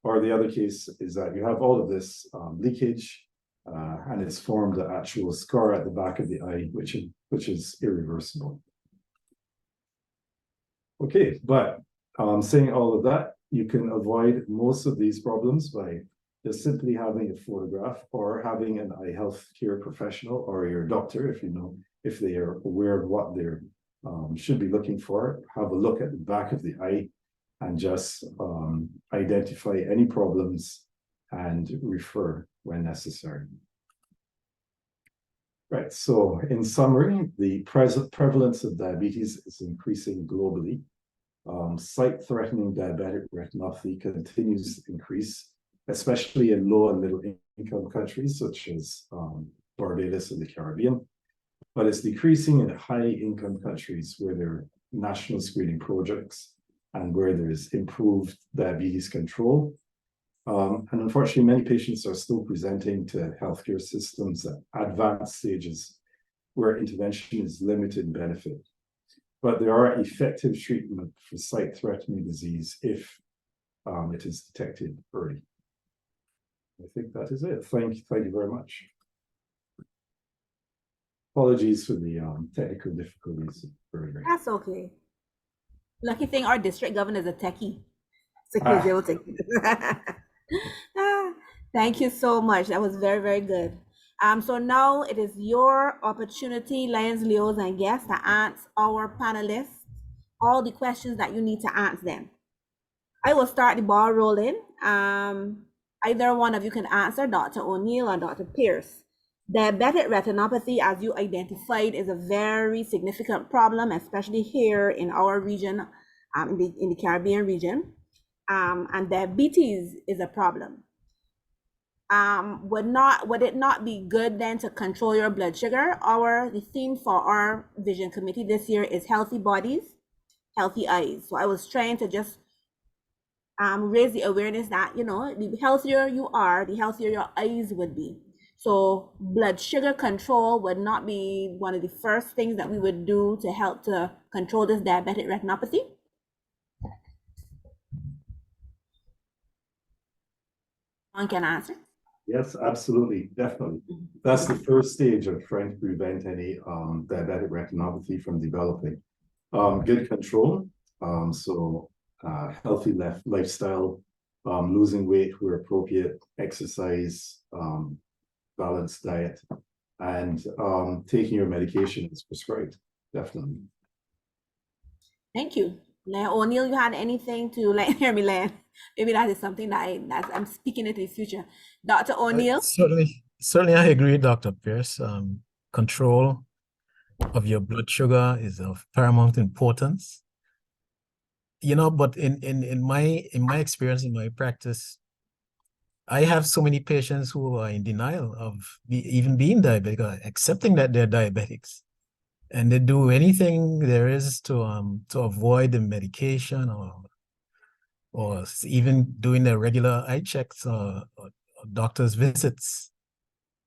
[SPEAKER 7] Or the other case is that you have all of this leakage, and it's formed an actual scar at the back of the eye, which is irreversible. Okay, but saying all of that, you can avoid most of these problems by just simply having a photograph, or having an eye health care professional or your doctor, if they are aware of what they should be looking for, have a look at the back of the eye and just identify any problems and refer when necessary. Right, so in summary, the prevalence of diabetes is increasing globally. Sight-threatening diabetic retinopathy continues to increase, especially in low and middle income countries such as Barbados and the Caribbean. But it's decreasing in high income countries where there are national screening projects and where there's improved diabetes control. And unfortunately, many patients are still presenting to healthcare systems at advanced stages where intervention is limited benefit. But there are effective treatment for sight-threatening disease if it is detected early. I think that is it. Thank you very much. Apologies for the technical difficulties earlier.
[SPEAKER 1] That's okay. Lucky thing our district governor is a techie. So
[SPEAKER 7] Ah.
[SPEAKER 1] he's able to. Ah, thank you so much. That was very, very good. So now it is your opportunity, Lions, Leos, and guests, to ask our panelists all the questions that you need to ask them. I will start the ball rolling. Either one of you can answer, Dr. O'Neill or Dr. Pierce. Diabetic retinopathy, as you identified, is a very significant problem, especially here in our region, in the Caribbean region. And diabetes is a problem. Would it not be good then to control your blood sugar? The theme for our vision committee this year is healthy bodies, healthy eyes. So I was trying to just raise the awareness that, you know, the healthier you are, the healthier your eyes would be. So blood sugar control would not be one of the first things that we would do to help to control this diabetic retinopathy. One can answer.
[SPEAKER 7] Yes, absolutely, definitely. That's the first stage of trying to prevent any diabetic retinopathy from developing. Good control, healthy lifestyle, losing weight where appropriate, exercise, balanced diet, and taking your medication as prescribed, definitely.
[SPEAKER 1] Thank you. Lan O'Neill, you had anything to hear me, Lan? Maybe that is something that I'm speaking into the future. Dr. O'Neill?
[SPEAKER 4] Certainly I agree, Dr. Pierce. Control of your blood sugar is of paramount importance. You know, but in my experience, in my practice, I have so many patients who are in denial of even being diabetic, or accepting that they're diabetics, and they do anything there is to avoid the medication, or even doing their regular eye checks or doctor's visits.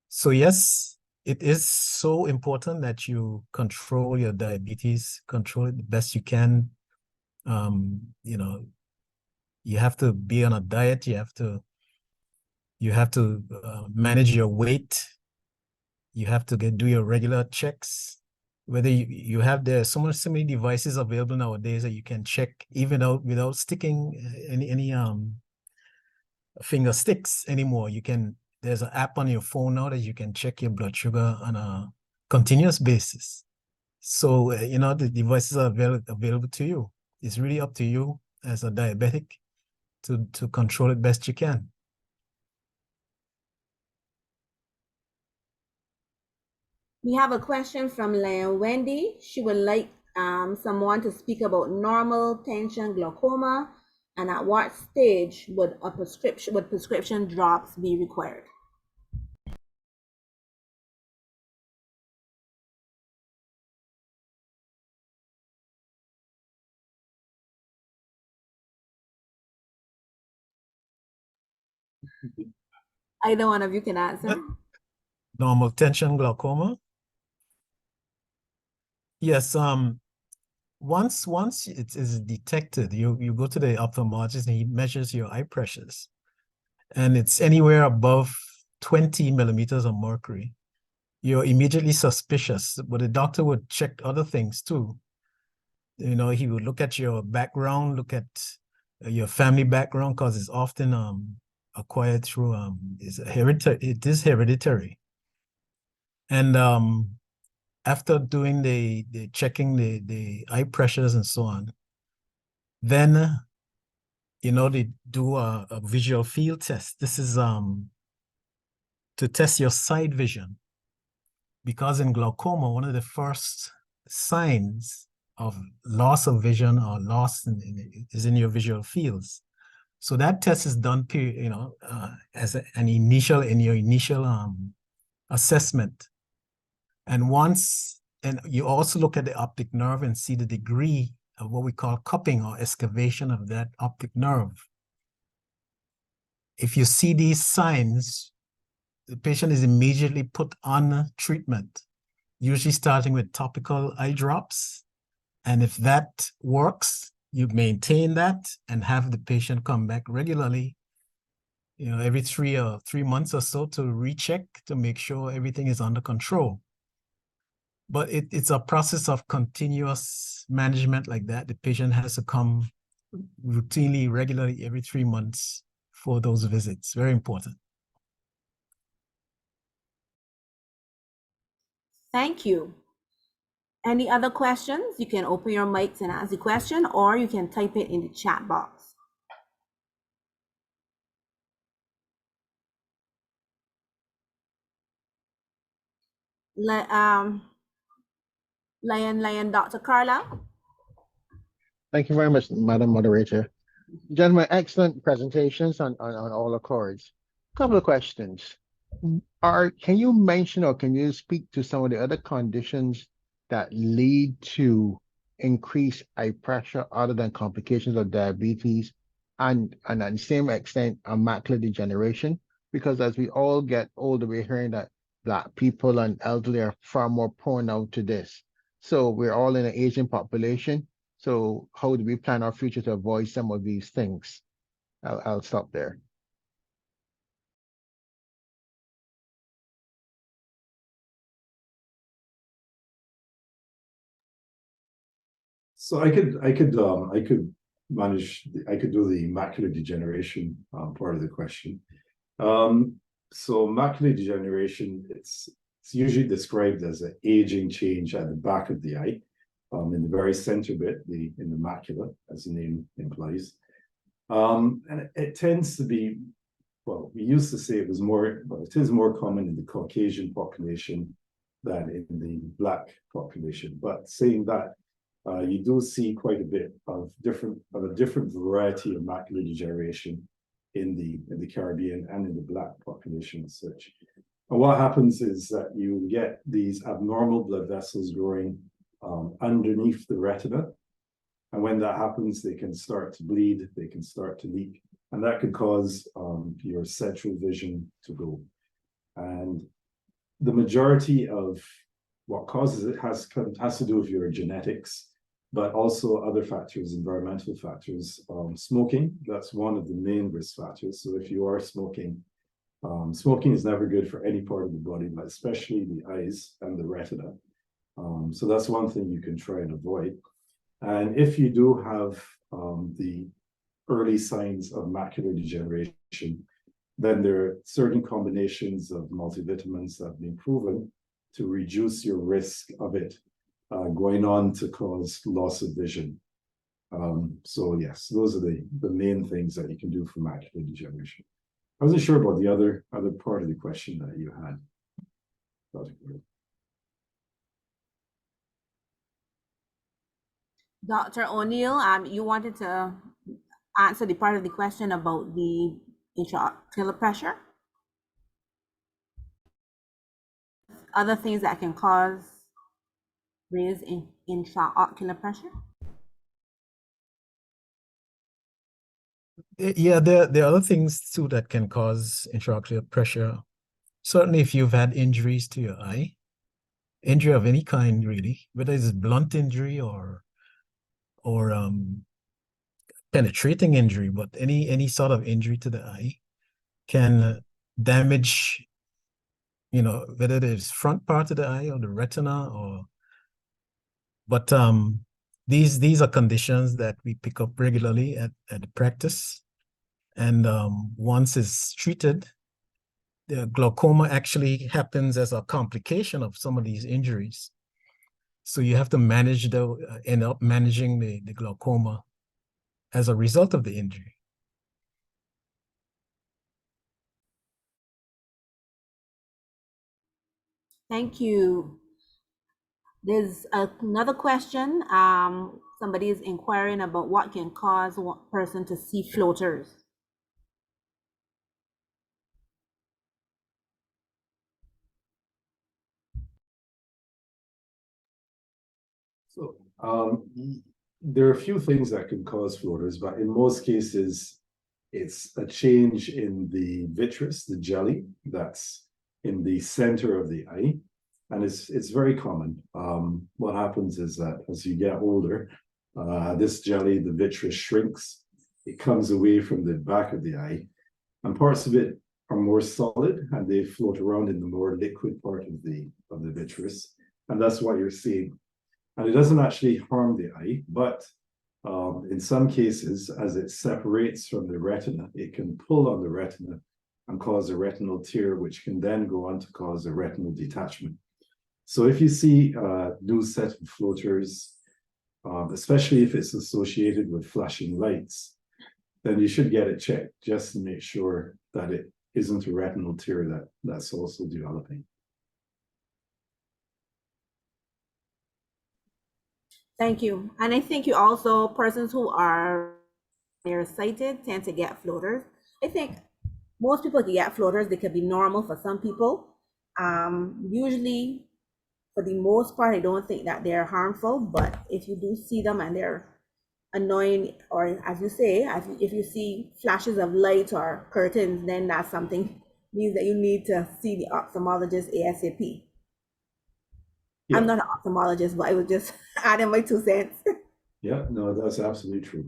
[SPEAKER 4] So yes, it is so important that you control your diabetes, control it the best you can. You know, you have to be on a diet. You have to manage your weight. You have to do your regular checks. Whether you have so many devices available nowadays that you can check even without sticking any finger sticks anymore. There's an app on your phone now that you can check your blood sugar on a continuous basis. So you know, the devices are available to you. It's really up to you as a diabetic to control it best you can.
[SPEAKER 1] We have a question from Wendy. She would like someone to speak about normal tension glaucoma, and at what stage would prescription drops be required? Either one of you can answer.
[SPEAKER 4] Normal tension glaucoma? Yes, once it is detected, you go to the ophthalmologist and he measures your eye pressures, and it's anywhere above 20 millimeters of mercury. You're immediately suspicious, but the doctor would check other things too. You know, he would look at your background, look at your family background, because it's often acquired through it is hereditary. And after doing the checking the eye pressures and so on, then you know, they do a visual field test. This is to test your side vision, because in glaucoma, one of the first signs of loss of vision or loss is in your visual fields. So that test is done, you know, as an initial assessment. And you also look at the optic nerve and see the degree what we call cupping or excavation of that optic nerve. If you see these signs, the patient is immediately put on treatment, usually starting with topical eye drops. And if that works, you maintain that and have the patient come back regularly, every 3 months or so to recheck to make sure everything is under control. But it's a process of continuous management like that. The patient has to come routinely, regularly, every 3 months for those visits. Very important.
[SPEAKER 1] Thank you. Any other questions? You can open your mics and ask the question, or you can type it in the chat box. Dr. Carla.
[SPEAKER 9] Thank you very much, Madam Moderator. Gentlemen, excellent presentations on all accords. Couple of questions. Can you mention or can you speak to some of the other conditions that lead to increased eye pressure other than complications of diabetes and at the same extent macular degeneration? Because as we all get older, we're hearing that Black people and elderly are far more prone now to this. So we're all in an aging population. So how do we plan our future to avoid some of these things? I'll stop there.
[SPEAKER 7] So I could manage. I could do the macular degeneration part of the question. So macular degeneration, it's usually described as an aging change at the back of the eye, in the very center bit, in the macula, as the name implies. And it tends to be, well, we used to say it was more, but it is more common in the Caucasian population than in the Black population. But saying that, you do see quite a bit of a different variety of macular degeneration in the Caribbean and in the Black population as such. And what happens is that you get these abnormal blood vessels growing underneath the retina. And when that happens, they can start to bleed, they can start to leak, and that could cause your central vision to go. And the majority of what causes it has to do with your genetics, but also other factors, environmental factors. Smoking, that's one of the main risk factors. So if you are smoking, smoking is never good for any part of the body, but especially the eyes and the retina. So that's one thing you can try and avoid. And if you do have the early signs of macular degeneration, then there are certain combinations of multivitamins that have been proven to reduce your risk of it going on to cause loss of vision. So yes, those are the main things that you can do for macular degeneration. I wasn't sure about the other part of the question that you had.
[SPEAKER 1] Dr. O'Neill, you wanted to answer the part of the question about the intraocular pressure? Other things that can cause raised intraocular pressure?
[SPEAKER 4] Yeah, there are other things too that can cause intraocular pressure. Certainly if you've had injuries to your eye, injury of any kind really, whether it's blunt injury or penetrating injury, but any sort of injury to the eye can damage, whether it is front part of the eye or the retina but these are conditions that we pick up regularly at the practice. And once it's treated, the glaucoma actually happens as a complication of some of these injuries. So you have to end up managing the glaucoma as a result of the injury.
[SPEAKER 1] Thank you. There's another question. Somebody is inquiring about what can cause one person to see floaters.
[SPEAKER 7] So there are a few things that can cause floaters, but in most cases, it's a change in the vitreous, the jelly that's in the center of the eye. And it's very common. What happens is that as you get older, this jelly, the vitreous, shrinks. It comes away from the back of the eye, and parts of it are more solid and they float around in the more liquid part of the vitreous. And that's what you're seeing. And it doesn't actually harm the eye, but in some cases, as it separates from the retina, it can pull on the retina and cause a retinal tear, which can then go on to cause a retinal detachment. So if you see a new set of floaters, especially if it's associated with flashing lights, then you should get it checked just to make sure that it isn't a retinal tear that's also developing.
[SPEAKER 1] Thank you. And I think you also, persons who are nearsighted tend to get floaters. I think most people can get floaters. They could be normal for some people. Usually, for the most part, I don't think that they're harmful, but if you do see them and they're annoying, or as you say, if you see flashes of light or curtains, then that's something means that you need to see the ophthalmologist ASAP.
[SPEAKER 7] Yeah.
[SPEAKER 1] I'm not an ophthalmologist, but I was just adding my 2 cents.
[SPEAKER 7] Yeah, no, that's absolutely true.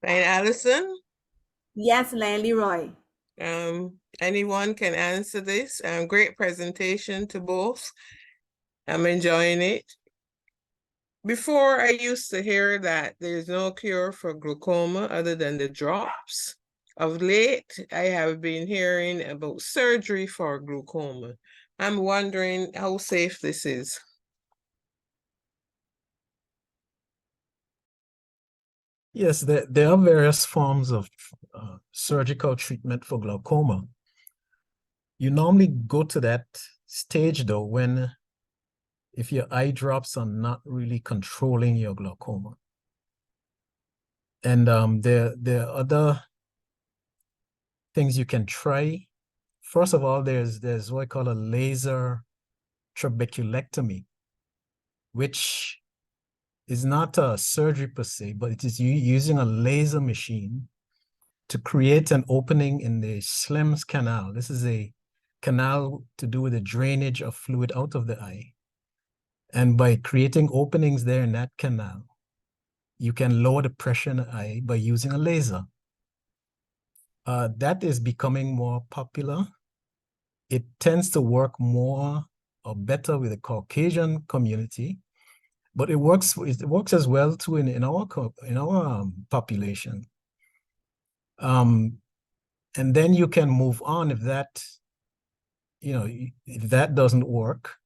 [SPEAKER 8] And Allison,
[SPEAKER 1] Yes, Lion Leroy.
[SPEAKER 8] anyone can answer this. Great presentation to both. I'm enjoying it. Before, I used to hear that there's no cure for glaucoma other than the drops. Of late, I have been hearing about surgery for glaucoma. I'm wondering how safe this is.
[SPEAKER 4] Yes, there are various forms of surgical treatment for glaucoma. You normally go to that stage though when if your eye drops are not really controlling your glaucoma. And there are other things you can try. First of all, there's what I call a laser trabeculectomy, which is not a surgery per se, but it is using a laser machine to create an opening in the Schlemm's canal. This is a canal to do with the drainage of fluid out of the eye. And by creating openings there in that canal, you can lower the pressure in the eye by using a laser. That is becoming more popular. It tends to work more or better with the Caucasian community, but it works as well too in our population. And then you can move on if that, if that doesn't work,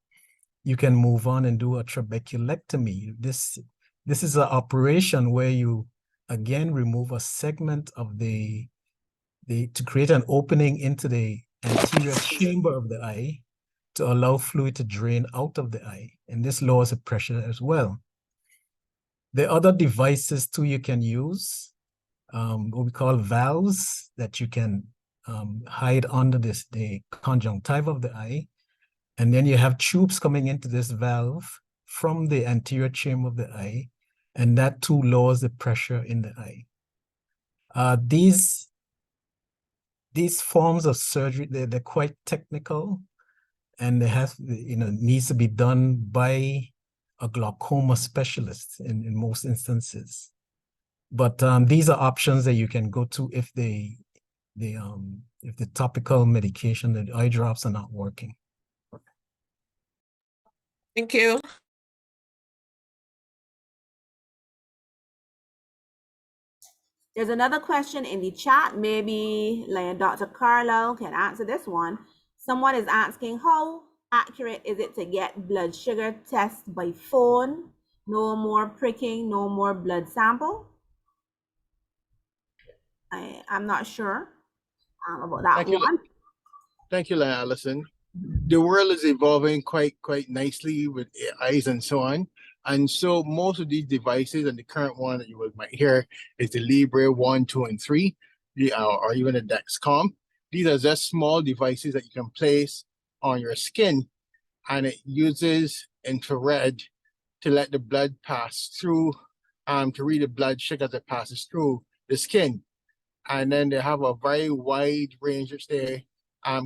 [SPEAKER 4] you can move on and do a trabeculectomy. This is an operation where you again remove a segment of to create an opening into the anterior chamber of the eye to allow fluid to drain out of the eye. And this lowers the pressure as well. The other devices too you can use, what we call valves that you can hide under the conjunctiva of the eye. And then you have tubes coming into this valve from the anterior chamber of the eye, and that too lowers the pressure in the eye. These forms of surgery, they're quite technical, and they have, needs to be done by a glaucoma specialist in most instances. But these are options that you can go to if the topical medication, the eye drops, are not working.
[SPEAKER 8] Thank you.
[SPEAKER 1] There's another question in the chat. Maybe Dr. Carlisle can answer this one. Someone is asking, how accurate is it to get blood sugar test by phone? No more pricking, no more blood sample? I'm not sure about that one.
[SPEAKER 10] Thank you, Allison. The world is evolving quite nicely with AIs and so on. And so most of these devices, and the current one that you might hear is the Libre 1, 2, and 3, or even the Dexcom. These are just small devices that you can place on your skin, and it uses infrared to let the blood pass through to read the blood sugar that passes through the skin. And then they have a very wide range which they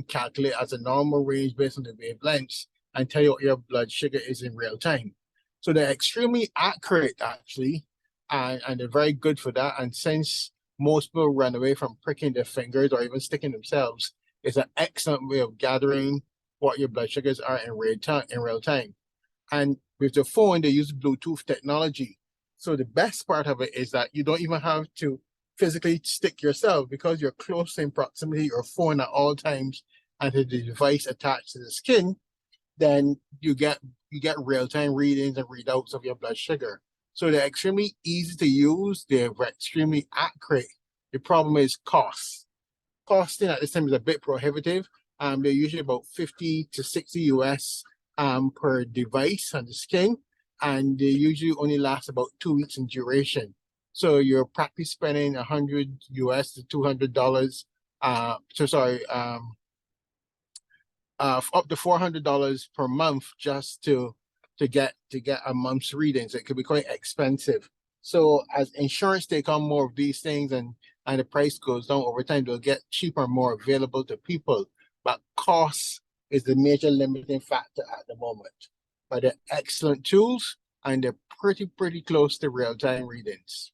[SPEAKER 10] calculate as a normal range based on the wavelengths and tell you what your blood sugar is in real time. So they're extremely accurate actually, and they're very good for that. And since most people run away from pricking their fingers or even sticking themselves, it's an excellent way of gathering what your blood sugars are in real time. And with the phone, they use Bluetooth technology. So the best part of it is that you don't even have to physically stick yourself because you're close in proximity to your phone at all times and to the device attached to the skin. Then you get real-time readings and readouts of your blood sugar. So they're extremely easy to use. They're extremely accurate. The problem is cost. Costing at this time is a bit prohibitive. They're usually about 50 to 60 US per device on the skin, and they usually only last about 2 weeks in duration. So you're practically spending $100 US to $200. Up to $400 per month just to get a month's readings. It could be quite expensive. So as insurance take on more of these things and the price goes down over time, they'll get cheaper and more available to people. But cost is the major limiting factor at the moment. But they're excellent tools and they're pretty close to real-time readings.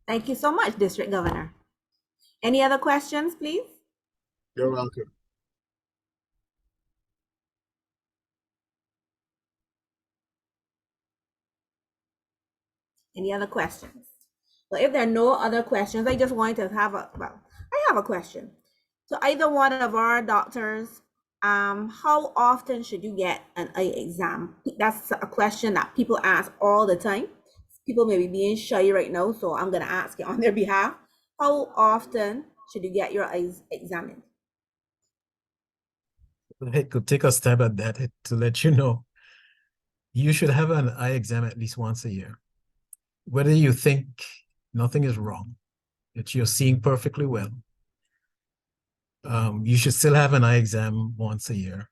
[SPEAKER 1] Thank you so much, District Governor. Any other questions, please?
[SPEAKER 10] You're welcome.
[SPEAKER 1] Any other questions? Well, if there are no other questions, I just wanted to have I have a question. So either one of our doctors, how often should you get an eye exam? That's a question that people ask all the time. People may be being shy right now, so I'm gonna ask it on their behalf. How often should you get your eyes examined?
[SPEAKER 4] I could take a stab at that to let you know. You should have an eye exam at least once a year. Whether you think nothing is wrong, that you're seeing perfectly well, you should still have an eye exam once a year,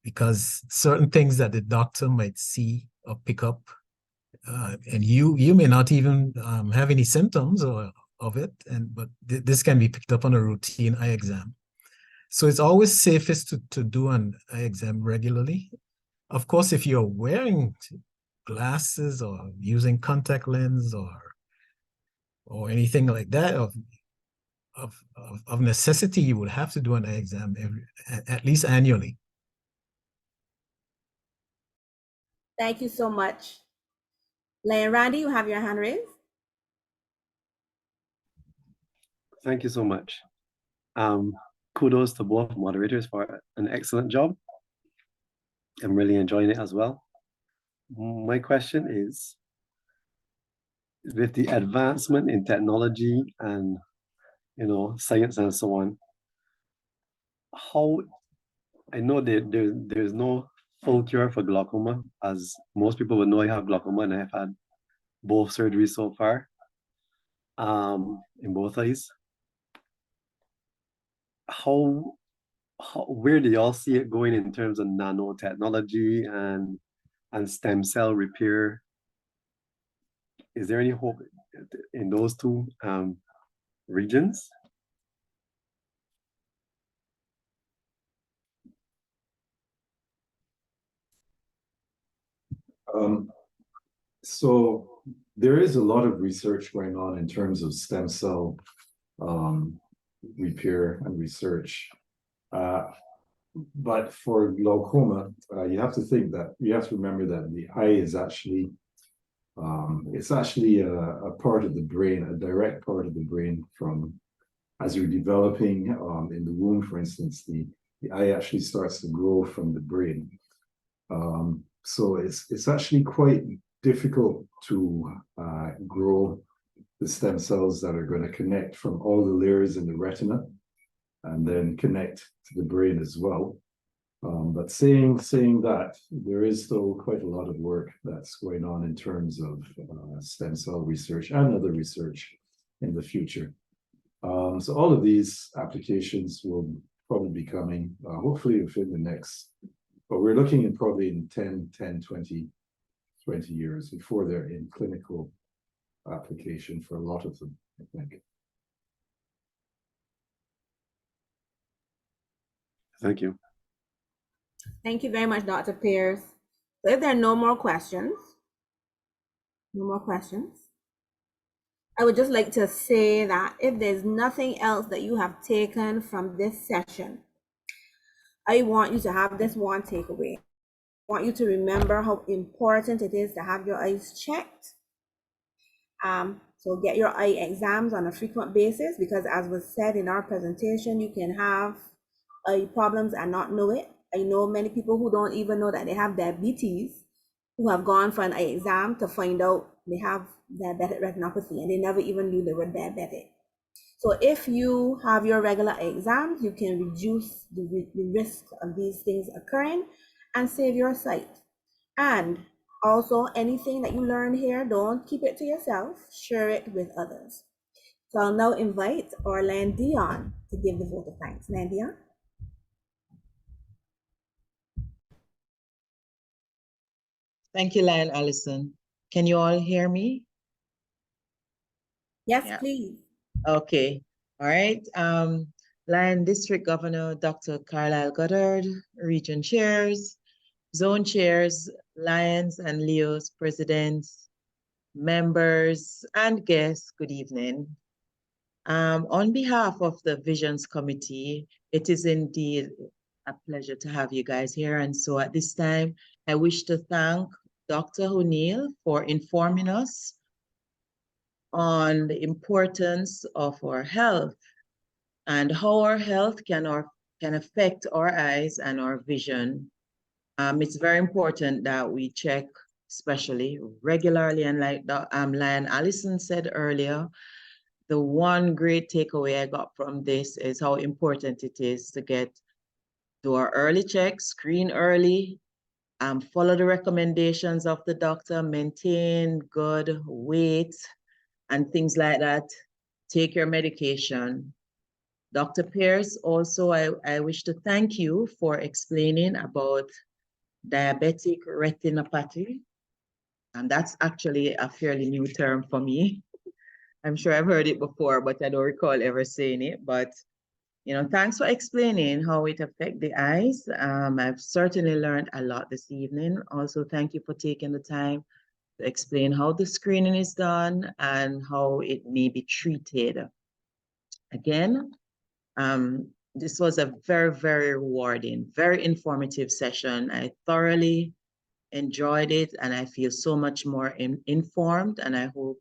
[SPEAKER 4] because certain things that the doctor might see or pick up, and you may not even have any symptoms of it, but this can be picked up on a routine eye exam. So it's always safest to do an eye exam regularly. Of course, if you're wearing glasses or using contact lens or anything like that of necessity, you would have to do an eye exam at least annually.
[SPEAKER 1] Thank you so much. Leigh and Randy, you have your hand raised.
[SPEAKER 11] Thank you so much. Kudos to both moderators for an excellent job. I'm really enjoying it as well. My question is, with the advancement in technology and science and so on, how I know that there's no full cure for glaucoma, as most people would know I have glaucoma and I've had both surgeries so far, in both eyes. Where do y'all see it going in terms of nanotechnology and stem cell repair? Is there any hope in those two regions?
[SPEAKER 7] So there is a lot of research going on in terms of stem cell repair and research. But for glaucoma, you have to remember that the eye is actually it's actually a part of the brain, a direct part of the brain from as you're developing in the womb, for instance, the eye actually starts to grow from the brain. So it's actually quite difficult to grow the stem cells that are going to connect from all the layers in the retina and then connect to the brain as well. But saying that, there is still quite a lot of work that's going on in terms of stem cell research and other research in the future. So all of these applications will probably be coming, hopefully within the next, but we're looking in probably in 10, 20 20 years before they're in clinical application for a lot of them, I think.
[SPEAKER 11] Thank you.
[SPEAKER 1] Thank you very much, Dr. Pierce. So if there are no more questions, I would just like to say that if there's nothing else that you have taken from this session, I want you to have this one takeaway. I want you to remember how important it is to have your eyes checked. So get your eye exams on a frequent basis, because as was said in our presentation, you can have eye problems and not know it. I know many people who don't even know that they have diabetes, who have gone for an eye exam to find out they have diabetic retinopathy, and they never even knew they were diabetic. So if you have your regular eye exams, you can reduce the risk of these things occurring and save your sight. And also, anything that you learn here, don't keep it to yourself, share it with others. So I'll now invite Orlan Dion to give the vote of thanks. Dion?
[SPEAKER 12] Thank you, Lion Allison. Can you all hear me?
[SPEAKER 1] Yes,
[SPEAKER 12] Yeah.
[SPEAKER 1] please.
[SPEAKER 12] Okay. All right. Lion District Governor Dr. Carlisle Goddard, region chairs, zone chairs, Lions and Leos presidents, members, and guests, good evening. On behalf of the Visions Committee, it is indeed a pleasure to have you guys here. And so at this time, I wish to thank Dr. O'Neill for informing us on the importance of our health and how our health can affect our eyes and our vision. It's very important that we check, especially regularly, and like Lion Allison said earlier, the one great takeaway I got from this is how important it is to do our early checks, screen early, follow the recommendations of the doctor, maintain good weight, and things like that. Take your medication. Dr. Pierce, also, I wish to thank you for explaining about diabetic retinopathy. And that's actually a fairly new term for me. I'm sure I've heard it before, but I don't recall ever saying it. But, thanks for explaining how it affects the eyes. I've certainly learned a lot this evening. Also, thank you for taking the time to explain how the screening is done and how it may be treated. Again, this was a very, very rewarding, very informative session. I thoroughly enjoyed it, and I feel so much more informed, and I hope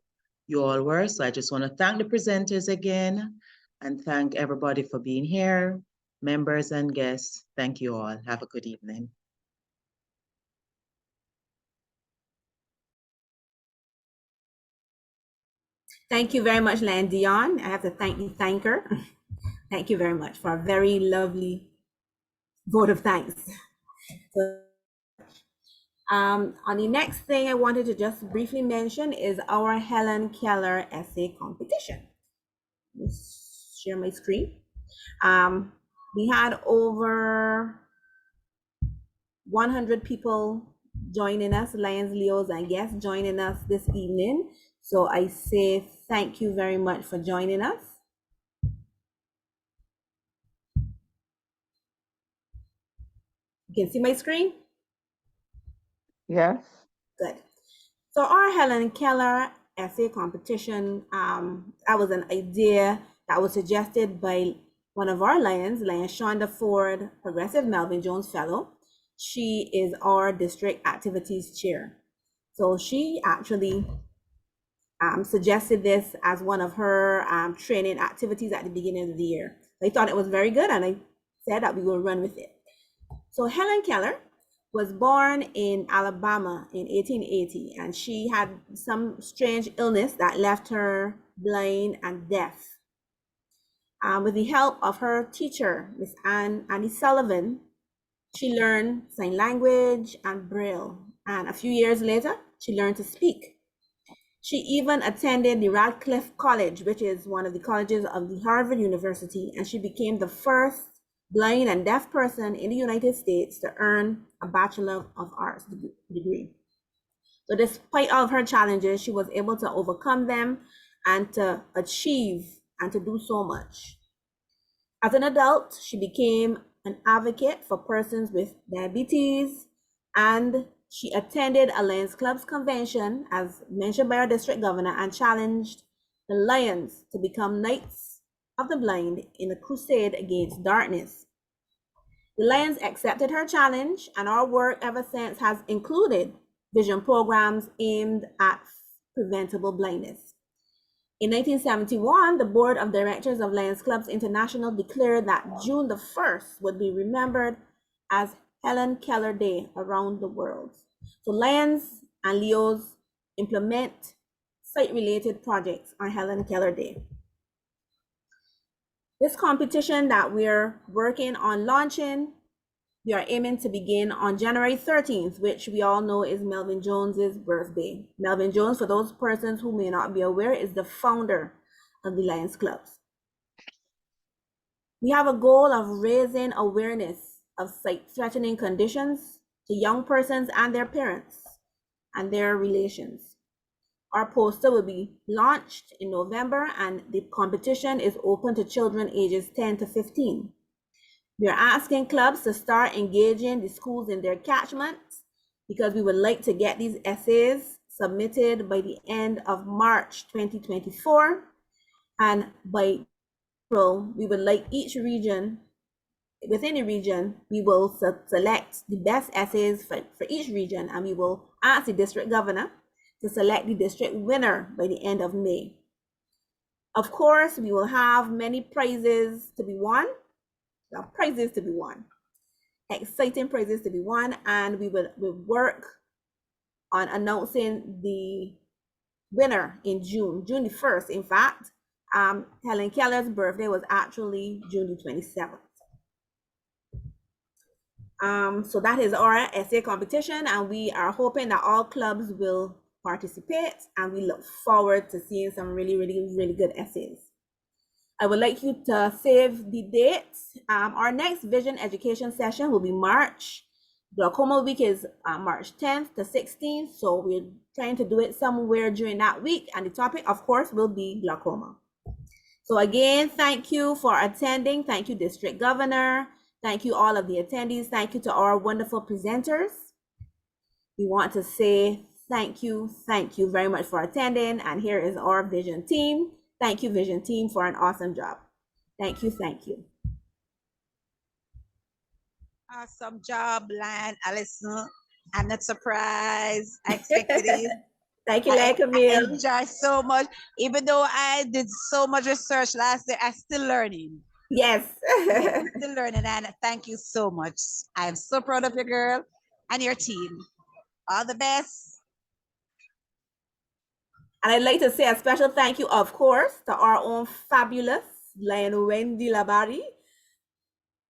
[SPEAKER 12] you all were. So I just want to thank the presenters again and thank everybody for being here, members and guests. Thank you all. Have a good evening.
[SPEAKER 1] Thank you very much, Lan Dion. I have to thank her. Thank you very much for a very lovely vote of thanks. So, on the next thing I wanted to just briefly mention is our Helen Keller essay competition. Let's share my screen. We had over 100 people joining us, Lions, Leos, and guests joining us this evening. So I say thank you very much for joining us. You can see my screen?
[SPEAKER 8] Yes.
[SPEAKER 1] Good. So our Helen Keller essay competition, that was an idea that was suggested by one of our Lions, Lion Shonda Ford, Progressive Melvin Jones Fellow. She is our district activities chair. So she actually suggested this as one of her training activities at the beginning of the year. I thought it was very good, and I said that we will run with it. So Helen Keller was born in Alabama in 1880, and she had some strange illness that left her blind and deaf. With the help of her teacher, Miss Annie Sullivan, she learned sign language and Braille, and a few years later, she learned to speak. She even attended the Radcliffe College, which is one of the colleges of the Harvard University, and she became the first blind and deaf person in the United States to earn a Bachelor of Arts degree. So despite all of her challenges, she was able to overcome them and to achieve and to do so much. As an adult, she became an advocate for persons with diabetes, and she attended a Lions Club's convention, as mentioned by our district governor, and challenged the Lions to become Knights of the Blind in a crusade against darkness. The Lions accepted her challenge, and our work ever since has included vision programs aimed at preventable blindness. In 1971, the Board of Directors of Lions Clubs International declared that June the 1st would be remembered as Helen Keller Day around the world. So Lions and Leos implement site-related projects on Helen Keller Day. This competition that we're working on launching, we are aiming to begin on January 13th, which we all know is Melvin Jones's birthday. Melvin Jones, for those persons who may not be aware, is the founder of the Lions Clubs. We have a goal of raising awareness of sight-threatening conditions to young persons and their parents and their relations. Our poster will be launched in November, and the competition is open to children ages 10 to 15. We are asking clubs to start engaging the schools in their catchments because we would like to get these essays submitted by the end of March 2024. And by April, we would like each region, within a region, we will select the best essays for each region, and we will ask the district governor to select the district winner by the end of May. Of course, we will have many prizes to be won. Exciting prizes to be won, and we will work on announcing the winner in June the 1st. In fact, Helen Keller's birthday was actually June the 27th. So that is our essay competition, and we are hoping that all clubs will participate, and we look forward to seeing some really good essays. I would like you to save the dates. Our next vision education session will be March. Glaucoma week is March 10th to 16th. So we're trying to do it somewhere during that week. And the topic, of course, will be glaucoma. So again, thank you for attending. Thank you, District Governor. Thank you, all of the attendees. Thank you to our wonderful presenters. We want to say thank you very much for attending. And here is our vision team. Thank you, Vision Team, for an awesome job. Thank you.
[SPEAKER 13] Awesome job, Lion, Allison. I'm not surprised. I expected it.
[SPEAKER 1] Thank you, Camille.
[SPEAKER 13] I enjoy so much. Even though I did so much research last year, I'm still learning.
[SPEAKER 1] Yes.
[SPEAKER 13] Still learning, and thank you so much. I am so proud of your girl and your team. All the best.
[SPEAKER 1] And I'd like to say a special thank you, of course, to our own fabulous Lion Wendy Labari,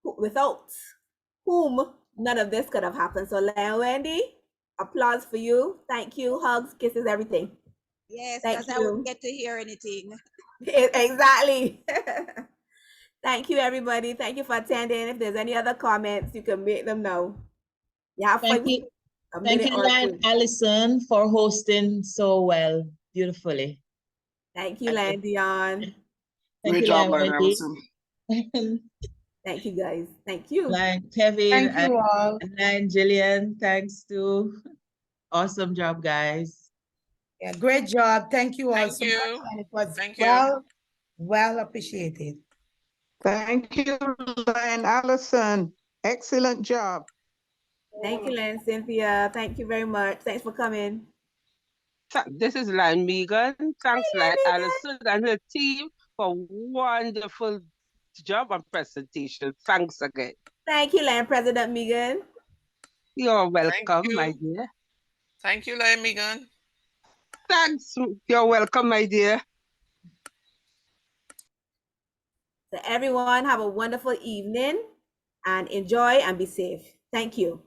[SPEAKER 1] without whom none of this could have happened. So Lion Wendy, applause for you. Thank you. Hugs, kisses, everything.
[SPEAKER 13] Yes, because I wouldn't get to hear anything.
[SPEAKER 1] Exactly. Thank you, everybody. Thank you for attending. If there's any other comments, you can make them now. Yeah,
[SPEAKER 12] thank you, Lion Allison, for hosting so well, beautifully.
[SPEAKER 1] Thank you, Lion Dion.
[SPEAKER 3] Great job, Lion Allison.
[SPEAKER 1] Thank you, guys. Thank you.
[SPEAKER 12] Lion Kevin
[SPEAKER 1] Thank you all.
[SPEAKER 12] and Lion Jillian, thanks too. Awesome job, guys.
[SPEAKER 14] Yeah, great job. Thank you all
[SPEAKER 5] Thank
[SPEAKER 14] so
[SPEAKER 5] you.
[SPEAKER 14] much. And it was
[SPEAKER 5] Thank you.
[SPEAKER 14] well appreciated.
[SPEAKER 15] Thank you, Lion Allison. Excellent job.
[SPEAKER 1] Thank you, Lion Cynthia. Thank you very much. Thanks for coming.
[SPEAKER 16] This is Lion Megan. Thanks, Lion Allison and her team for wonderful job and presentation. Thanks again.
[SPEAKER 1] Thank you, Lion President Megan.
[SPEAKER 16] You're welcome, my dear.
[SPEAKER 5] Thank you, Lion Megan.
[SPEAKER 16] Thanks. You're welcome, my dear.
[SPEAKER 1] So everyone have a wonderful evening and enjoy and be safe. Thank you.